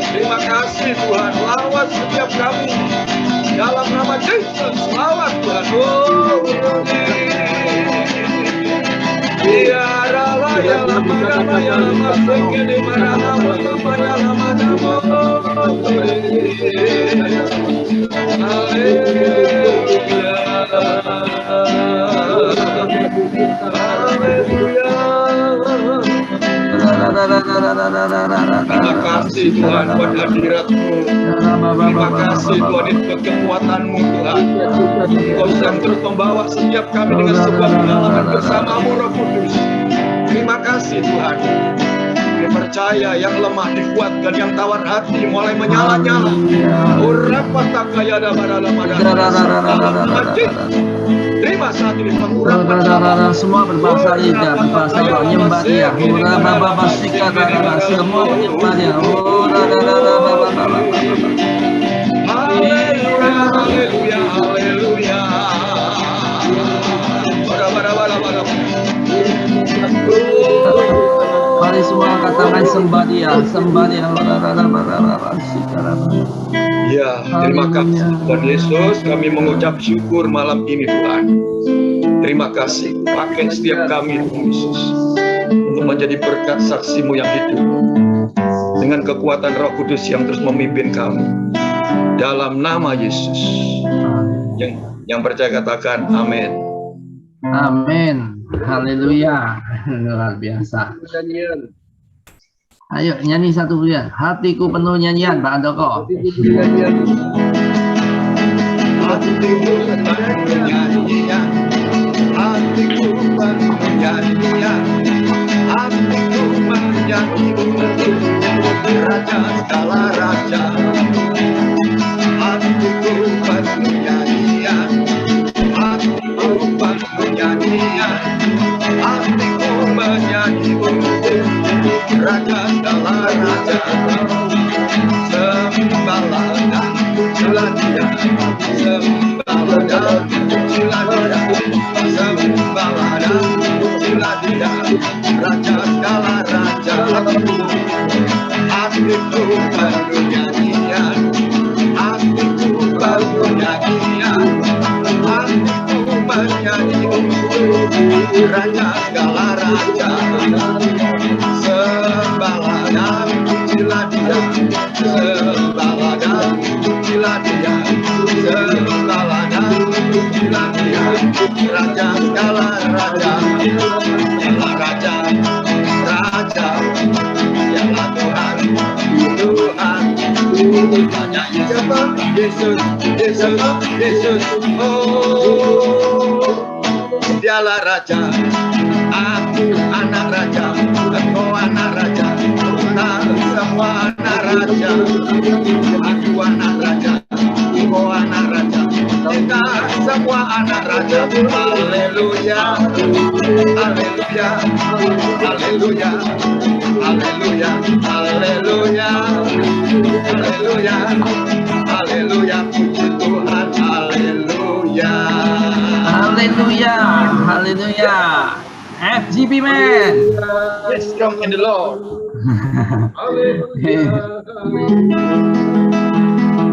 Terima kasih Tuhan, lawat setiap kami dalam nama Yesus. Lawat Tuhan. Biarlah ya lama segini mana nama ya lama nama. Haleluya. Terima kasih Tuhan buat hadirat-Mu. Terima kasih Tuhan itu buat kekuatan-Mu Tuhan. Engkau sedang terus membawa setiap kami dengan sebuah pengalaman bersama-Mu Roh Kudus. Terima kasih Tuhan. Kami percaya yang lemah dikuatkan, yang tawar hati mulai menyala-nyala. Terima satu di pengurapan semua berbahasa lidah, berbahasa roh, nyembah Dia. Semua menyembah Dia. Haleluya, haleluya, haleluya. Mari semua katakan sembah Dia, sembah Dia. Ya, terima kasih Tuhan Yesus. Kami mengucap syukur malam ini Tuhan. Terima kasih. Pakai setiap kami Tuhan Yesus untuk menjadi berkat saksi-Mu yang hidup. Dengan kekuatan Roh Kudus yang terus memimpin kami. Dalam nama Yesus. Yang percaya katakan amin. Amin. Haleluya. Luar biasa. Ayo nyanyi satu bulan. Hatiku penuh nyanyian, Pak Andoko. Hatiku penuh nyanyian. Hatiku penuh nyanyian. Hatiku menyanyi Raja segala raja. Hatiku penuh nyanyian. Hatiku penuh nyanyian. Hatiku menyanyi Raja segala raja. Sembahlah dan pujilah Dia. Sembahlah dan pujilah Dia. Sembahlah dan pujilah Dia. Raja segala raja. Hatiku penuh nyanyian. Hatiku penuh nyanyian. Hatiku menyanyi Raja segala raja. Sembahlah dan pujilah Dia. Sembahlah dan pujilah Dia. Sembahlah dan pujilah Dia. Raja segala raja. Dialah raja, raja. Dialah Tuhan, Tuhan. Hanya Yesus, Yesus, Yesus. Oh, Dialah raja. Aku anak raja, engkau anak raja, kita semua anak raja. Aku anak raja, engkau anak raja, kita semua anak raja. Haleluya, haleluya, haleluya, haleluya, haleluya, haleluya, haleluya, puji Tuhan, haleluya. Haleluya, haleluya. FGP man. Be strong in the Lord.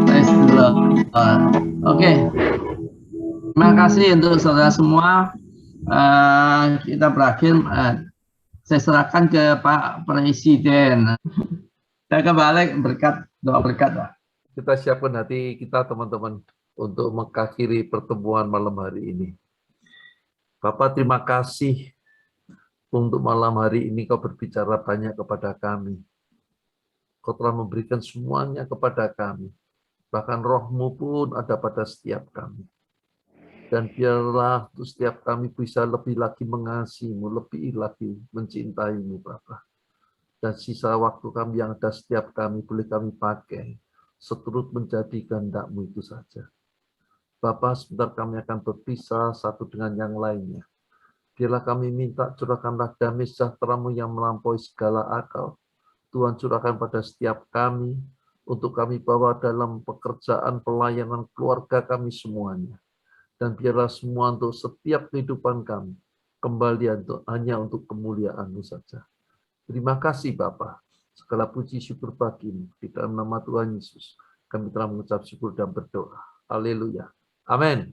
Praise the Lord. Oke. Terima kasih untuk saudara semua. Kita berakhir. Saya serahkan ke Pak Presiden. Saya kembali berkat, doa berkat, Pak. Kita siapkan hati kita teman-teman untuk mengakhiri pertemuan malam hari ini. Bapak, terima kasih untuk malam hari ini Kau berbicara banyak kepada kami. Kau telah memberikan semuanya kepada kami. Bahkan Roh-Mu pun ada pada setiap kami. Dan biarlah setiap kami bisa lebih lagi mengasihi-Mu, lebih lagi mencintai-Mu, Bapak. Dan sisa waktu kami yang ada setiap kami boleh kami pakai seturut menjadi kehendak-Mu itu saja. Bapak, sebentar kami akan berpisah satu dengan yang lainnya. Biarlah kami minta curahkanlah damai sejahtera-Mu yang melampaui segala akal. Tuhan curahkan pada setiap kami, untuk kami bawa dalam pekerjaan, pelayanan, keluarga kami semuanya. Dan biarlah semua untuk setiap kehidupan kami, kembali hanya untuk kemuliaan-Mu saja. Terima kasih Bapa. Segala puji syukur bagi-Mu. Di dalam nama Tuhan Yesus, kami telah mengucap syukur dan berdoa. Haleluya. Amin.